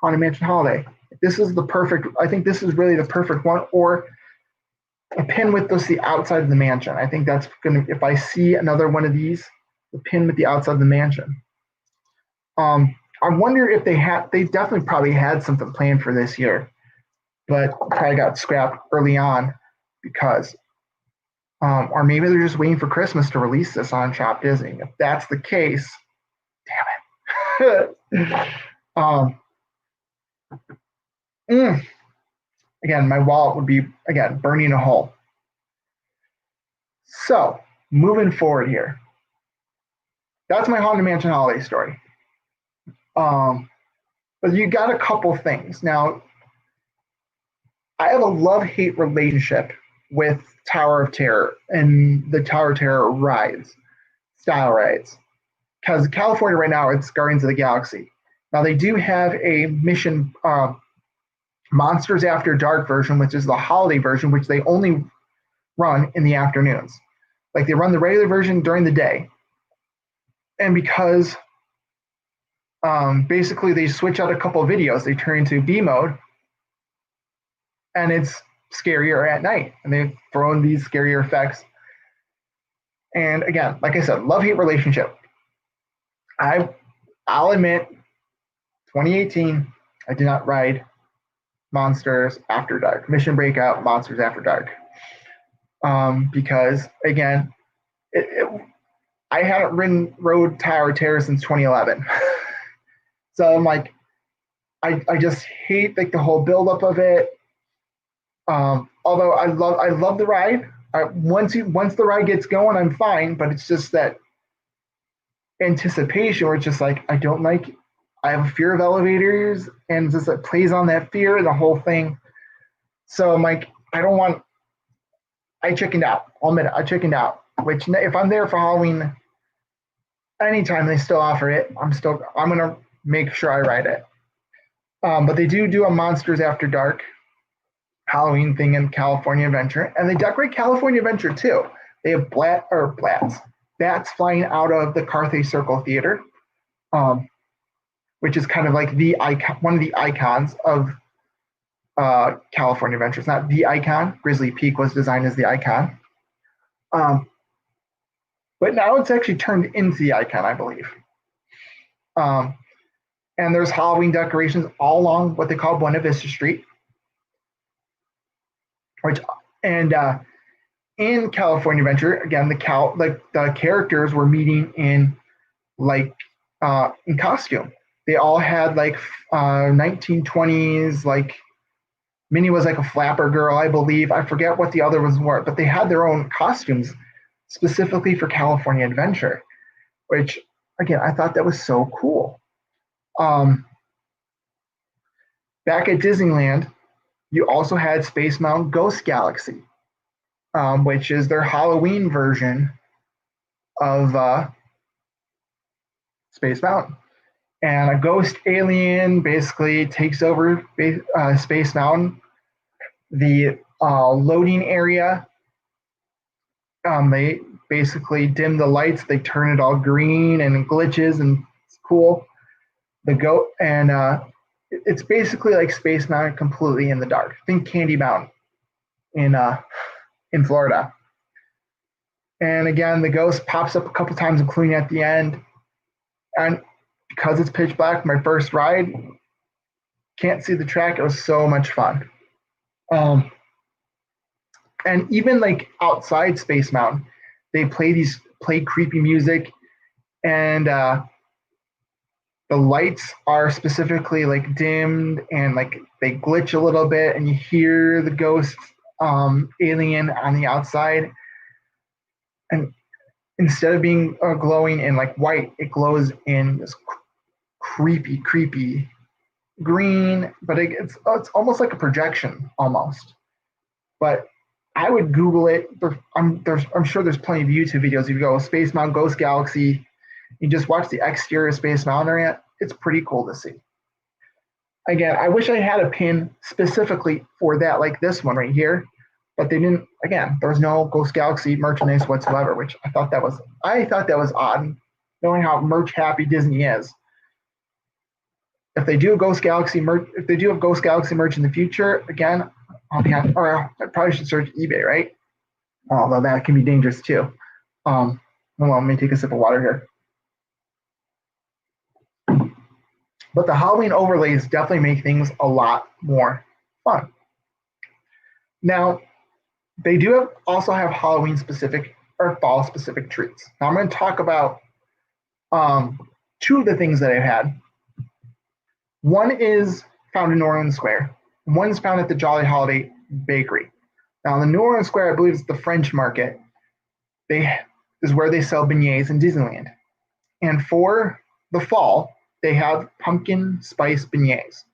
Haunted Mansion holiday. This is the perfect. I think this is really the perfect one, or a pin with just the outside of the mansion. I think that's gonna. If I see another one of these, the pin with the outside of the mansion. I wonder if they definitely probably had something planned for this year, but probably got scrapped early on because, or maybe they're just waiting for Christmas to release this on Shop Disney. If that's the case, damn it. Again, my wallet would be, again, burning a hole. So, moving forward here. That's my Haunted Mansion holiday story. But you got a couple things. Now, I have a love-hate relationship with Tower of Terror and the Tower of Terror style rides. Because California right now, it's Guardians of the Galaxy. Now, they do have a Mission Monsters After Dark version, which is the holiday version, which they only run in the afternoons. Like, they run the regular version during the day. And because basically they switch out a couple of videos, they turn into B mode, and it's scarier at night. And they've thrown these scarier effects. And again, like I said, love-hate relationship. I'll admit, 2018, I did not ride Monsters After Dark, Mission Breakout, Monsters After Dark. Because, again, I hadn't rode Tower of Terror since 2011. So I'm like, I just hate like the whole buildup of it. Although I love the ride. Once the ride gets going, I'm fine. But it's just that anticipation where it's just like, I have a fear of elevators, and just it plays on that fear and the whole thing. So I'm like, I chickened out. I'll admit it, I chickened out. Which if I'm there for Halloween, anytime they still offer it, I'm gonna make sure I ride it. But they do a Monsters After Dark Halloween thing in California Adventure, and they decorate California Adventure too. They have bats flying out of the Carthay Circle Theater, which is kind of like the icon, one of the icons of California Adventure. It's not the icon. Grizzly Peak was designed as the icon. But now it's actually turned into the icon, I believe. And there's Halloween decorations all along what they call Buena Vista Street. In California Adventure, again, the characters were meeting in costume. They all had 1920s, like Minnie was like a flapper girl, I believe. I forget what the other ones were, but they had their own costumes specifically for California Adventure, which, again, I thought that was so cool. Back at Disneyland, you also had Space Mountain Ghost Galaxy, which is their Halloween version of Space Mountain. And a ghost alien basically takes over Space Mountain. The loading area, they basically dim the lights. They turn it all green and glitches, and it's cool. The goat and it's basically like Space Mountain completely in the dark. Think Candy Mountain in Florida. And again, the ghost pops up a couple times, including at the end. And because it's pitch black, my first ride, can't see the track. It was so much fun. And even like outside Space Mountain, they play creepy music, and the lights are specifically like dimmed and like they glitch a little bit, and you hear the ghost alien on the outside. And instead of being glowing in like white, it glows in this creepy green, but it's almost like a projection almost. But I would Google it. I'm sure there's plenty of YouTube videos. If you go Space Mountain Ghost Galaxy, you just watch the exterior of Space Mountain area. It's pretty cool to see. Again, I wish I had a pin specifically for that, like this one right here, but they didn't. Again, there was no Ghost Galaxy merchandise whatsoever, which I thought that was odd, knowing how merch happy Disney is. If they do a Ghost Galaxy merch, if they do have Ghost Galaxy merch in the future, again, I'll be happy. Or I probably should search eBay, right? Although that can be dangerous too. Well, let me take a sip of water here. But the Halloween overlays definitely make things a lot more fun. Now, they do also have Halloween specific or fall specific treats. Now I'm going to talk about two of the things that I've had. One is found in New Orleans Square. One is found at the Jolly Holiday Bakery. Now, the New Orleans Square, I believe it's the French Market. Is where they sell beignets in Disneyland. And for the fall, they have pumpkin spice beignets,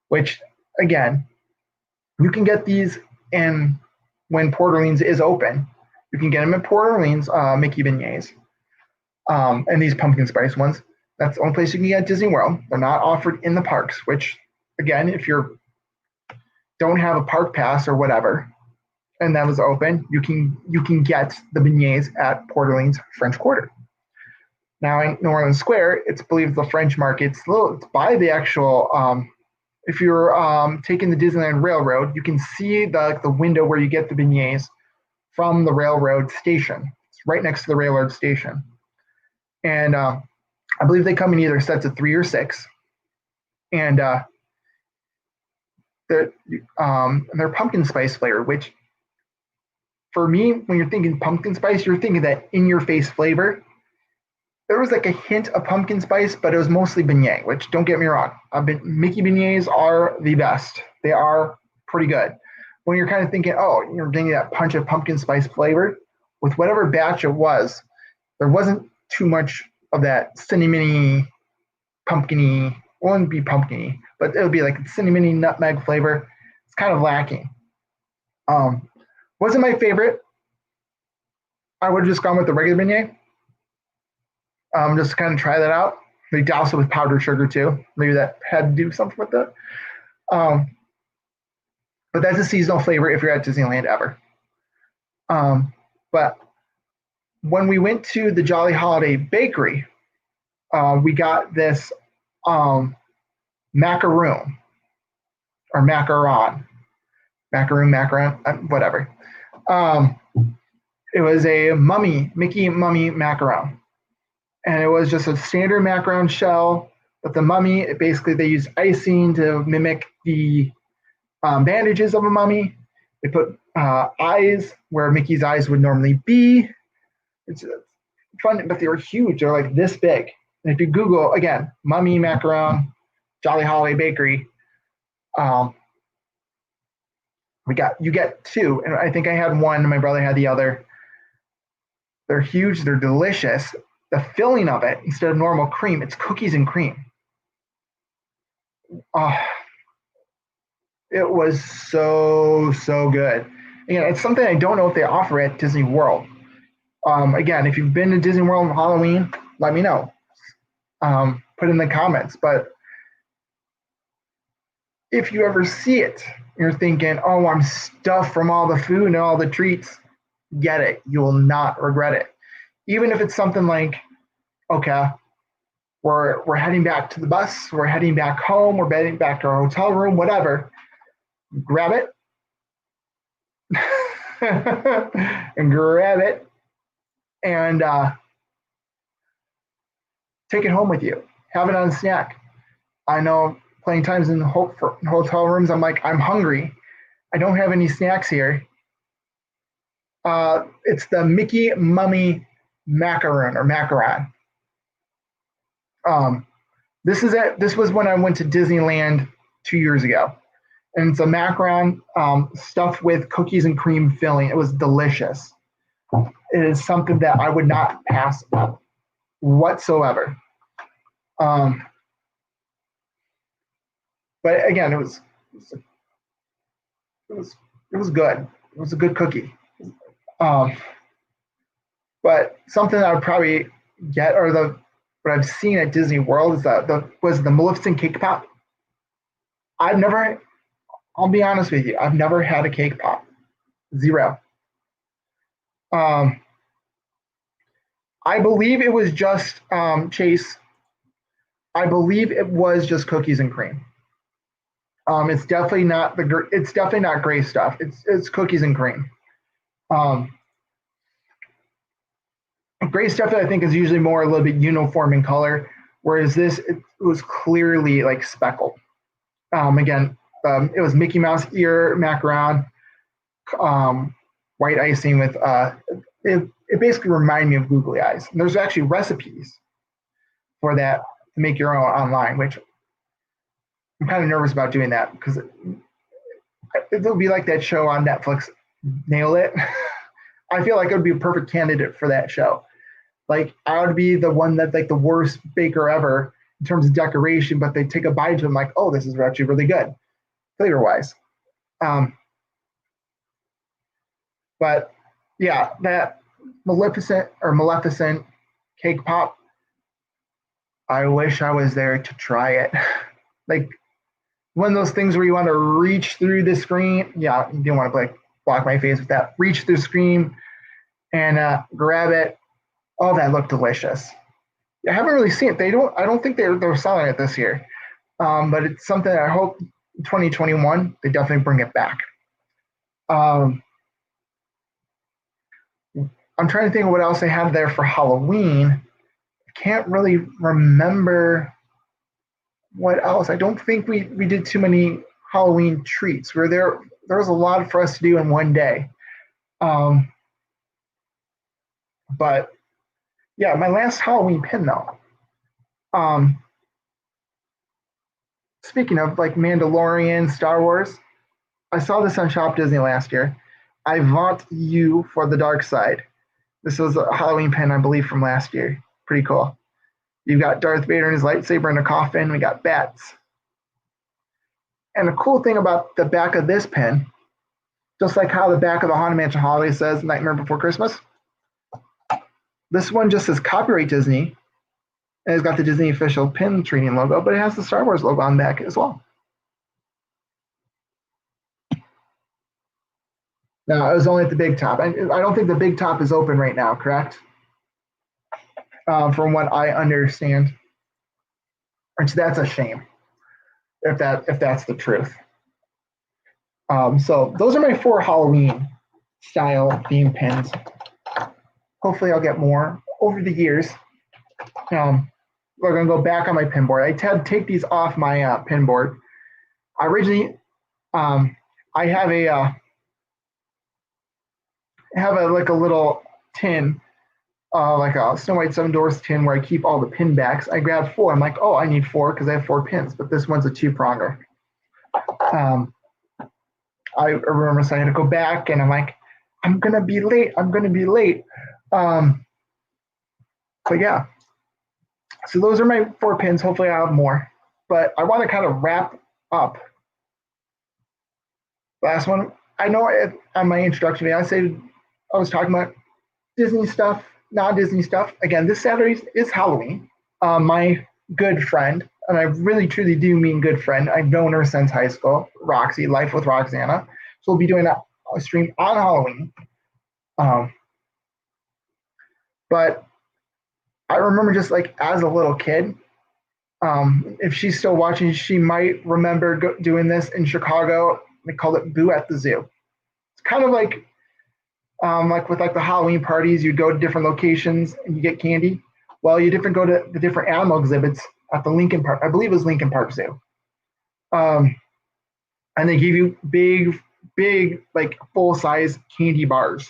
which, again, you can get these when Port Orleans is open. You can get them at Port Orleans, Mickey beignets, and these pumpkin spice ones. That's the only place you can get at Disney World. They're not offered in the parks, which, again, if you don't have a park pass or whatever, and that was open, you can get the beignets at Port Orleans French Quarter. Now in New Orleans Square, it's believed the French Market. It's by the actual. If you're taking the Disneyland Railroad, you can see the window where you get the beignets from the railroad station. It's right next to the railroad station, and I believe they come in either sets of 3 or 6, and they're pumpkin spice flavor, which for me, when you're thinking pumpkin spice, you're thinking that in-your-face flavor. There was like a hint of pumpkin spice, but it was mostly beignet, which, don't get me wrong, Mickey beignets are the best. They are pretty good. When you're kind of thinking, oh, you're getting that punch of pumpkin spice flavor, with whatever batch it was, there wasn't too much of that cinnamony, pumpkiny, it wouldn't be pumpkiny, but it would be like cinnamony nutmeg flavor. It's kind of lacking. Wasn't my favorite. I would have just gone with the regular beignet. Just to kind of try that out. They douse it with powdered sugar too. Maybe that had to do something with that. But that's a seasonal flavor if you're at Disneyland ever. But when we went to the Jolly Holiday Bakery, we got this macaroon or macaron, whatever. It was a Mickey mummy macaron. And it was just a standard macaron shell, but the mummy, basically they used icing to mimic the bandages of a mummy. They put eyes where Mickey's eyes would normally be. It's fun, but they were huge. They're like this big. And if you Google, again, mummy macaron, Jolly Holiday Bakery, you get 2. And I think I had one, and my brother had the other. They're huge. They're delicious. The filling of it, instead of normal cream, it's cookies and cream. It was so good. Again, it's something I don't know if they offer at Disney World. Again, if you've been to Disney World on Halloween, let me know. Put in the comments. But if you ever see it, you're thinking, oh, I'm stuffed from all the food and all the treats, get it. You will not regret it. even if it's something like, okay, we're heading back to the bus, we're heading back home, we're heading back to our hotel room, whatever, grab it and grab it and take it home with you. Have it on a snack. I know plenty of times in hotel rooms, I'm like, I'm hungry. I don't have any snacks here. It's the Mickey Mummy macaron or macaron. This is it. This was when I went to Disneyland 2 years ago, and it's a macaron stuffed with cookies and cream filling. It was delicious. It is something that I would not pass up whatsoever. But again, it was good. It was a good cookie. Um, but something I would probably get, or what I've seen at Disney World is the Maleficent Cake Pop. I've never, I'll be honest with you, I've never had a cake pop. Zero. Um, I believe it was just Chase. I believe it was just cookies and cream. It's definitely not it's definitely not gray stuff. It's cookies and cream. Um, Gray stuff I think is usually more a little bit uniform in color, whereas this it was clearly like speckled. Again, it was Mickey Mouse ear macaron, white icing with it basically reminded me of googly eyes. And there's actually recipes for that to make your own online, which I'm kind of nervous about doing that because it'll be like that show on Netflix, Nail It. I feel like it would be a perfect candidate for that show. Like I would be the one that's like the worst baker ever in terms of decoration, but they take a bite to them like, oh, this is actually really good, flavor wise. But yeah, that Maleficent Cake Pop. I wish I was there to try it. Like one of those things where you want to reach through the screen. Yeah, you don't want to like block my face with that. Reach through the screen and grab it. Oh, that looked delicious. I haven't really seen it. I don't think they're selling it this year. But it's something I hope 2021 they definitely bring it back. I'm trying to think of what else they have there for Halloween. I can't really remember what else. I don't think we did too many Halloween treats. There was a lot for us to do in one day. But yeah, my last Halloween pin though. Speaking of like Mandalorian, Star Wars, I saw this on Shop Disney last year. I vaunt you for the dark side. This was a Halloween pin, I believe, from last year. Pretty cool. You've got Darth Vader and his lightsaber in a coffin. We got bats. And the cool thing about the back of this pin, just like how the back of the Haunted Mansion Holiday says Nightmare Before Christmas, this one just says copyright Disney. And it's got the Disney official pin trading logo, but it has the Star Wars logo on the back as well. No, it was only at the big top. I don't think the big top is open right now, correct? From what I understand. Which that's a shame, if that's the truth. So those are my 4 Halloween style theme pins. Hopefully I'll get more over the years. We're gonna go back on my pin board. I had to take these off my pin board. I originally, I have like a little tin, like a Snow White 7 Dwarfs tin where I keep all the pin backs. I grabbed 4. I'm like, oh, I need 4 because I have 4 pins, but this one's a 2-pronger. I remember so I had to go back and I'm like, I'm gonna be late. But yeah. So those are my 4 pins. Hopefully I'll have more. But I want to kind of wrap up. Last one. I know on my introduction, I was talking about Disney stuff, non-Disney stuff. Again, this Saturday is Halloween. My good friend, and I really truly do mean good friend. I've known her since high school, Roxy, Life with Roxana. So we'll be doing a stream on Halloween. But I remember just like as a little kid, if she's still watching, she might remember doing this in Chicago. They called it Boo at the Zoo. It's kind of like with like the Halloween parties, you'd go to different locations and you get candy. Well, you different go to the different animal exhibits at the Lincoln Park. I believe it was Lincoln Park Zoo. Um, and they give you big, like full size candy bars,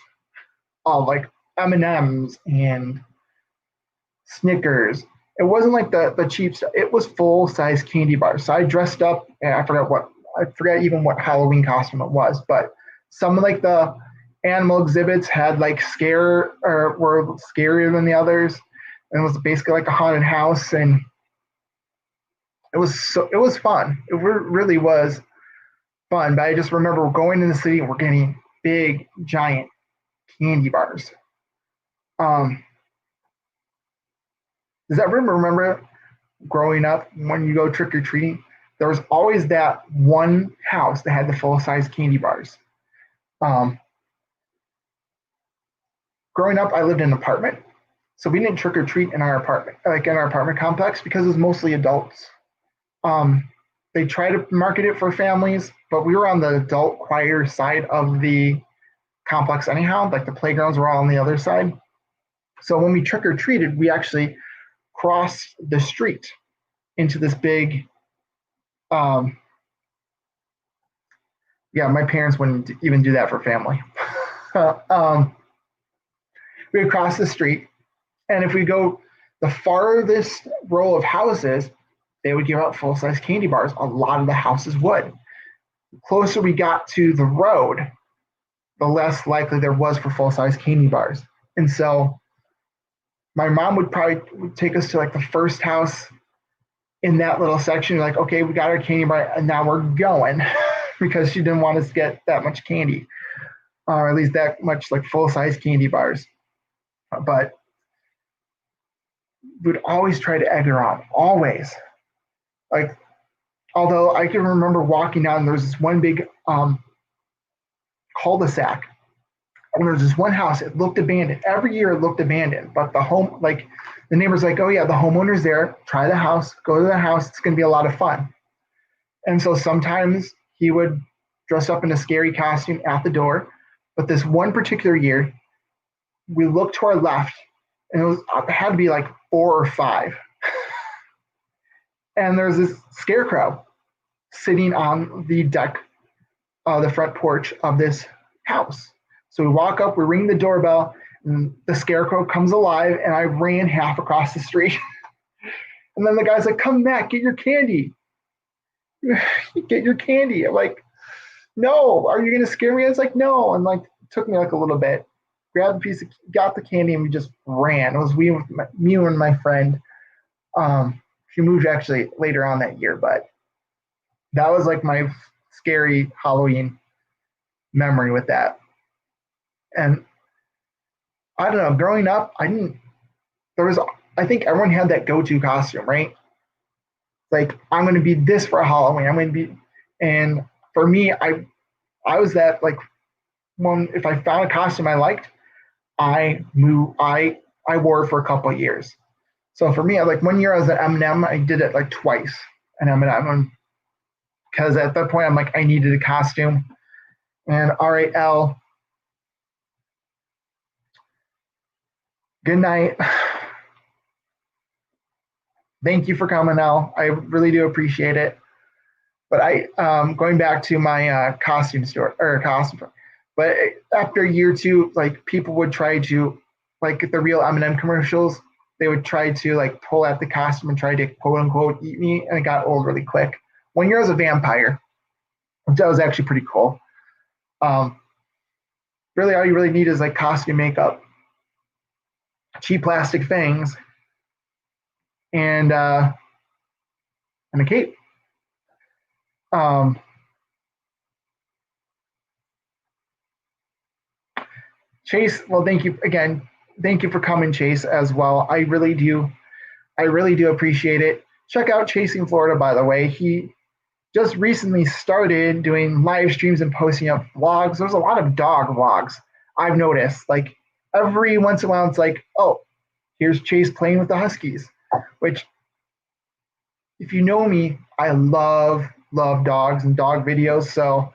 like M&Ms and Snickers. It wasn't like the cheap stuff. It was full size candy bars. So I dressed up, and I forget even what Halloween costume it was, but some of like the animal exhibits had like scare or were scarier than the others, and it was basically like a haunted house, and it was fun. It really was fun. But I just remember going in the city and we're getting big giant candy bars. Um, does everyone remember growing up when you go trick or treating? There was always that one house that had the full size candy bars. Um, Growing up, I lived in an apartment, so we didn't trick or treat in our apartment, like in our apartment complex, because it was mostly adults. Um, they try to market it for families, but we were on the adult quieter side of the complex anyhow. Like the playgrounds were all on the other side. So when we trick or treated, we actually crossed the street into this big. Um, yeah, my parents wouldn't even do that for family. um, we would cross the street, and if we go the farthest row of houses, they would give out full size candy bars. A lot of the houses would. The closer we got to the road, the less likely there was for full size candy bars. And so my mom would probably take us to like the first house in that little section. Like, okay, we got our candy bar, and now we're going because she didn't want us to get that much candy, or at least that much like full size candy bars. But we'd always try to egg her on, always. Like, although I can remember walking down, there was this one big cul-de-sac. And there was this one house, it looked abandoned. Every year it looked abandoned, but the neighbor's like, oh yeah, the homeowner's there, try the house, go to the house, it's gonna be a lot of fun. And so sometimes he would dress up in a scary costume at the door. But this one particular year, we looked to our left, and it had to be like 4 or 5. And there's this scarecrow sitting on the deck, the front porch of this house. So we walk up, we ring the doorbell, and the scarecrow comes alive, and I ran half across the street. And then the guy's like, come back, get your candy. Get your candy. I'm like, no, are you going to scare me? I was like, no. And like, it took me like a little bit. Grabbed a piece, got the candy, and we just ran. It was me and my friend. She moved actually later on that year, but that was like my scary Halloween memory with that. And I don't know, growing up, I think everyone had that go-to costume, right? Like, I'm going to be this for Halloween. And for me, I was that, like, if I found a costume I liked, I wore it for a couple of years. So for me, like one year I was at M&M, I did it like twice at M&M, because at that point I'm like, I needed a costume. And all right, Elle, good night. Thank you for coming, Elle. I really do appreciate it. But going back to my costume store. But after a year or two, like people would try to, like the real M&M commercials, they would try to like pull out the costume and try to quote unquote eat me, and it got old really quick. One year I was a vampire, which that was actually pretty cool. Really, all you really need is like costume, makeup, cheap plastic things, and a cape. Chase, well, thank you again. Thank you for coming, Chase, as well. I really do appreciate it. Check out Chasing Florida, by the way. He just recently started doing live streams and posting up vlogs. There's a lot of dog vlogs I've noticed. Like every once in a while, it's like, oh, here's Chase playing with the Huskies, which, if you know me, I love dogs and dog videos. So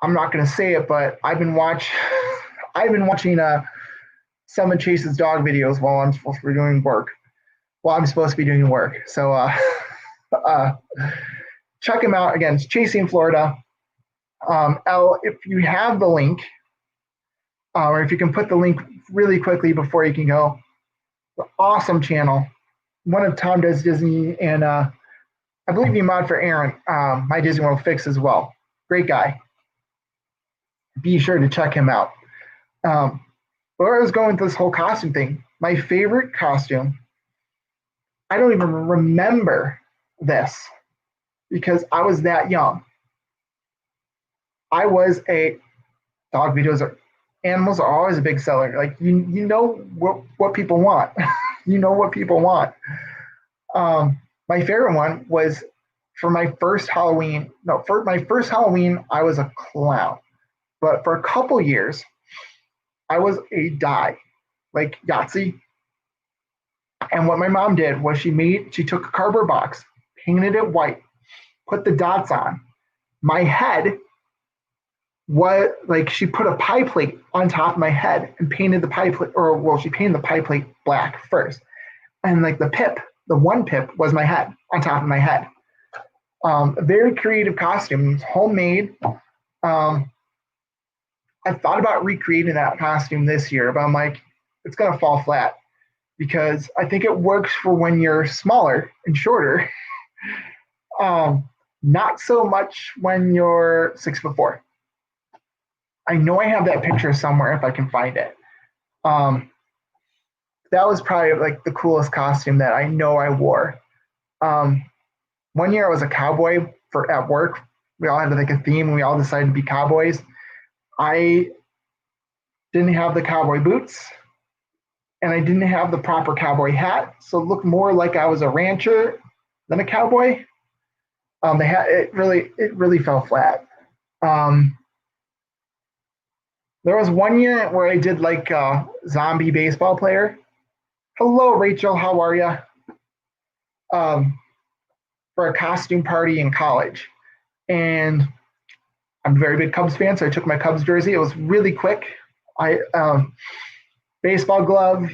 I'm not going to say it, but I've been watching some of Chase's dog videos while I'm supposed to be doing work. So check him out. Again, it's Chase in Florida. If you have the link, or if you can put the link really quickly before you can go, the awesome channel. One of Tom Does Disney, and I believe you mod for Aaron, My Disney World Fix as well. Great guy. Be sure to check him out. Where I was going with this whole costume thing, my favorite costume, I don't even remember this because I was that young. I was a dog videos are animals are always a big seller. Like you know what people want. You know what people want. My favorite one was for my first Halloween. No, for my first Halloween, I was a clown. But for a couple years, I was a die, like Yahtzee. And what my mom did was she took a cardboard box, painted it white, put the dots on. My head was like she put a pie plate on top of my head and painted the pie plate, she painted the pie plate black first. And like the one pip was my head on top of my head. A very creative costume, it's homemade. I thought about recreating that costume this year, but I'm like, it's gonna fall flat because I think it works for when you're smaller and shorter. Not so much when you're 6'4". I know I have that picture somewhere if I can find it. That was probably like the coolest costume that I know I wore. One year I was a cowboy at work. We all had like a theme and we all decided to be cowboys. I didn't have the cowboy boots and I didn't have the proper cowboy hat. So it looked more like I was a rancher than a cowboy. The hat, it really fell flat. There was one year where I did like a zombie baseball player. Hello, Rachel, how are you? For a costume party in college. And I'm a very big Cubs fan, so I took my Cubs jersey. It was really quick. I baseball glove.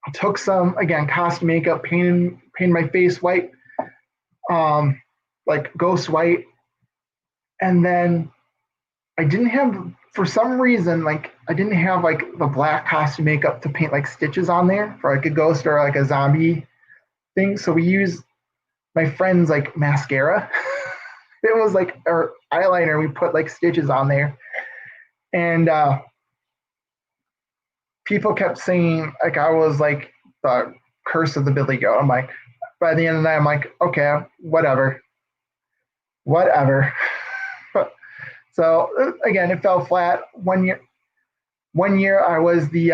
I took some, again, costume makeup, painted my face white, like ghost white. And then I didn't have, for some reason, like I didn't have like the black costume makeup to paint like stitches on there for like a ghost or like a zombie thing. So we used my friend's like mascara. It was like our eyeliner. We put like stitches on there. And people kept saying like I was like the curse of the Billy Goat. I'm like, by the end of the night, I'm like, okay, whatever. So again, it fell flat. One year I was the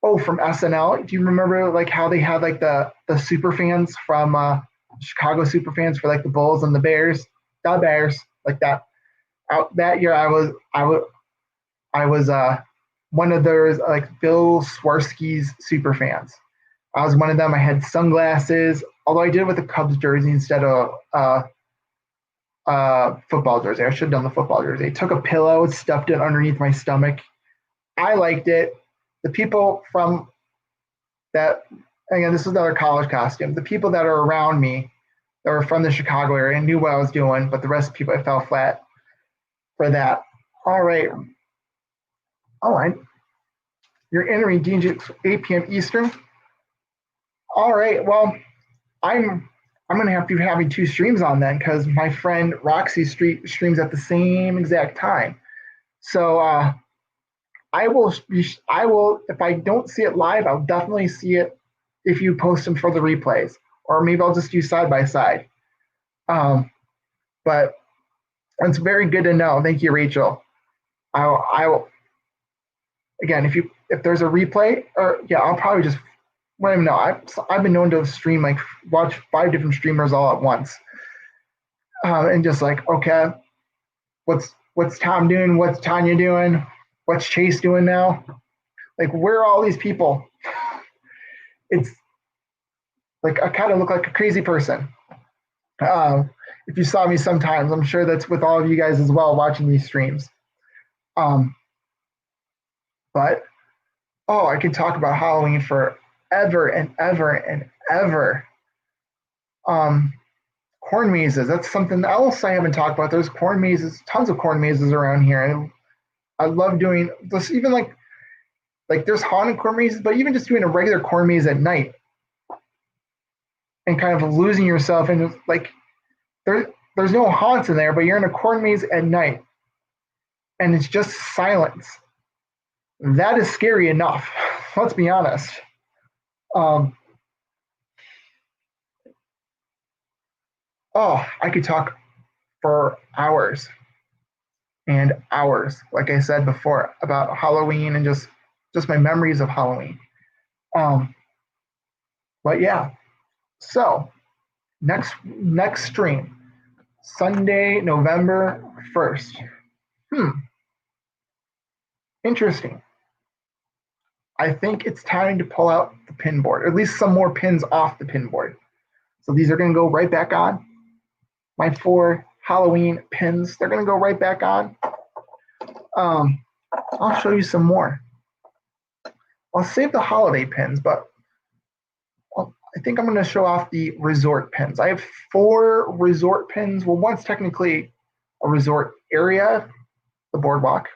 from SNL. Do you remember like how they had like the super fans from Chicago super fans for like the Bulls and the Bears like that? Out that year I was one of those like Bill Swarsky's super fans. I was one of them. I had sunglasses, although I did it with a Cubs jersey instead of football jersey. I should have done the football jersey. I took a pillow, stuffed it underneath my stomach. I liked it. The people from that, again, this is another college costume. The people that are around me that were from the Chicago area knew what I was doing, but the rest of the people, I fell flat for that. All right. You're entering DJ 8 p.m. Eastern. All right. Well, I'm going to have to be having two streams on then because my friend Roxy streams at the same exact time. So I will, if I don't see it live, I'll definitely see it if you post them for the replays, or maybe I'll just do side by side. But it's very good to know. Thank you, Rachel. I will, again, if there's a replay, or yeah, I'll probably just let him know. I've been known to stream, like watch 5 different streamers all at once, and just like, okay, what's Tom doing? What's Tanya doing? What's Chase doing now? Like, where are all these people? It's like I kind of look like a crazy person. If you saw me sometimes, I'm sure that's with all of you guys as well watching these streams. Um, but oh, I could talk about Halloween for ever and ever and ever. Um, corn mazes. That's something else I haven't talked about. There's corn mazes, tons of corn mazes around here, and I love doing this. Even like there's haunted corn mazes, but even just doing a regular corn maze at night and kind of losing yourself in like there's no haunts in there, but you're in a corn maze at night and it's just silence. That is scary enough. Let's be honest. Um, oh, I could talk for hours and hours, like I said before, about Halloween and just my memories of Halloween. Um, but yeah, so next stream, Sunday, November 1st. Interesting. I think it's time to pull out the pin board, or at least some more pins off the pin board. So these are going to go right back on. My 4 Halloween pins, they're going to go right back on. I'll show you some more. I'll save the holiday pins, but I think I'm going to show off the resort pins. I have 4 resort pins. Well, one's technically a resort area, the boardwalk.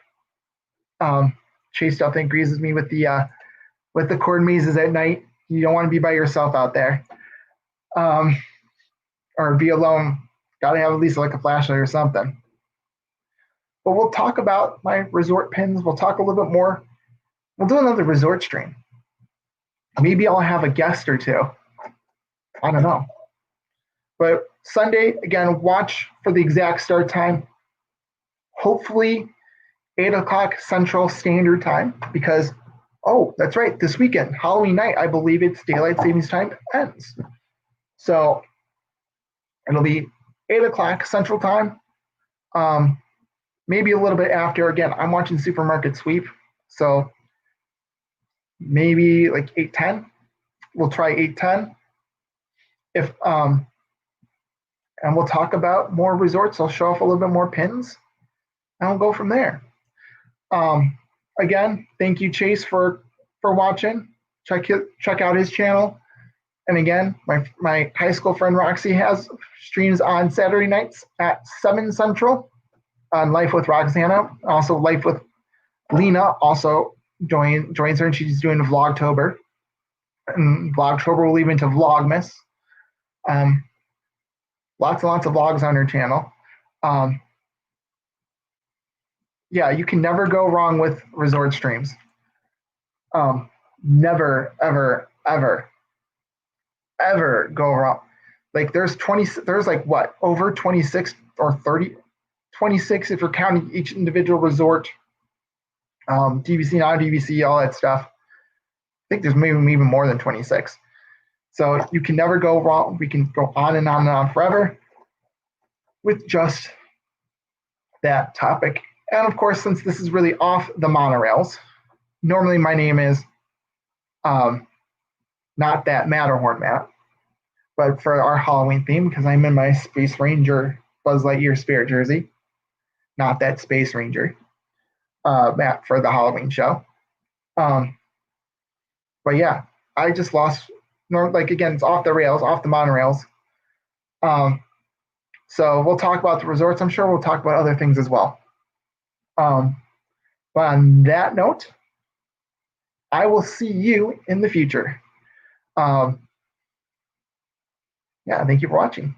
Chase definitely agrees with me with the corn mazes at night. You don't want to be by yourself out there, or be alone. Got to have at least like a flashlight or something. But we'll talk about my resort pins. We'll talk a little bit more. We'll do another resort stream. Maybe I'll have a guest or two. I don't know. But Sunday, again, watch for the exact start time. Hopefully 8 o'clock Central Standard Time, because, oh, that's right, this weekend, Halloween night, I believe it's Daylight Savings Time ends. So it'll be 8 o'clock Central Time. Maybe a little bit after. Again, I'm watching Supermarket Sweep, so maybe like 8:10. We'll try 8:10. If and we'll talk about more resorts. I'll show off a little bit more pins, and we'll go from there. Again, thank you, Chase, for watching. Check out his channel. And again, my high school friend Roxy has streams on Saturday nights at 7 Central on Life with Roxana. Also, Life with Lena also joins her, and she's doing Vlogtober. And Vlogtober will lead into Vlogmas. Lots and lots of vlogs on her channel. Yeah, you can never go wrong with resort streams. Never, ever, ever, ever go wrong. Like there's like what, over 26 or 30, 26 if you're counting each individual resort, DVC, non-DVC, all that stuff. I think there's maybe even more than 26. So you can never go wrong. We can go on and on and on forever with just that topic. And of course, since this is really off the monorails, normally my name is not that Matterhorn Matt, but for our Halloween theme, because I'm in my Space Ranger Buzz Lightyear Spirit jersey, not that Space Ranger Matt for the Halloween show. But yeah, I just lost, like again, it's off the rails, off the monorails. So we'll talk about the resorts. I'm sure we'll talk about other things as well. But on that note, I will see you in the future. Yeah, thank you for watching.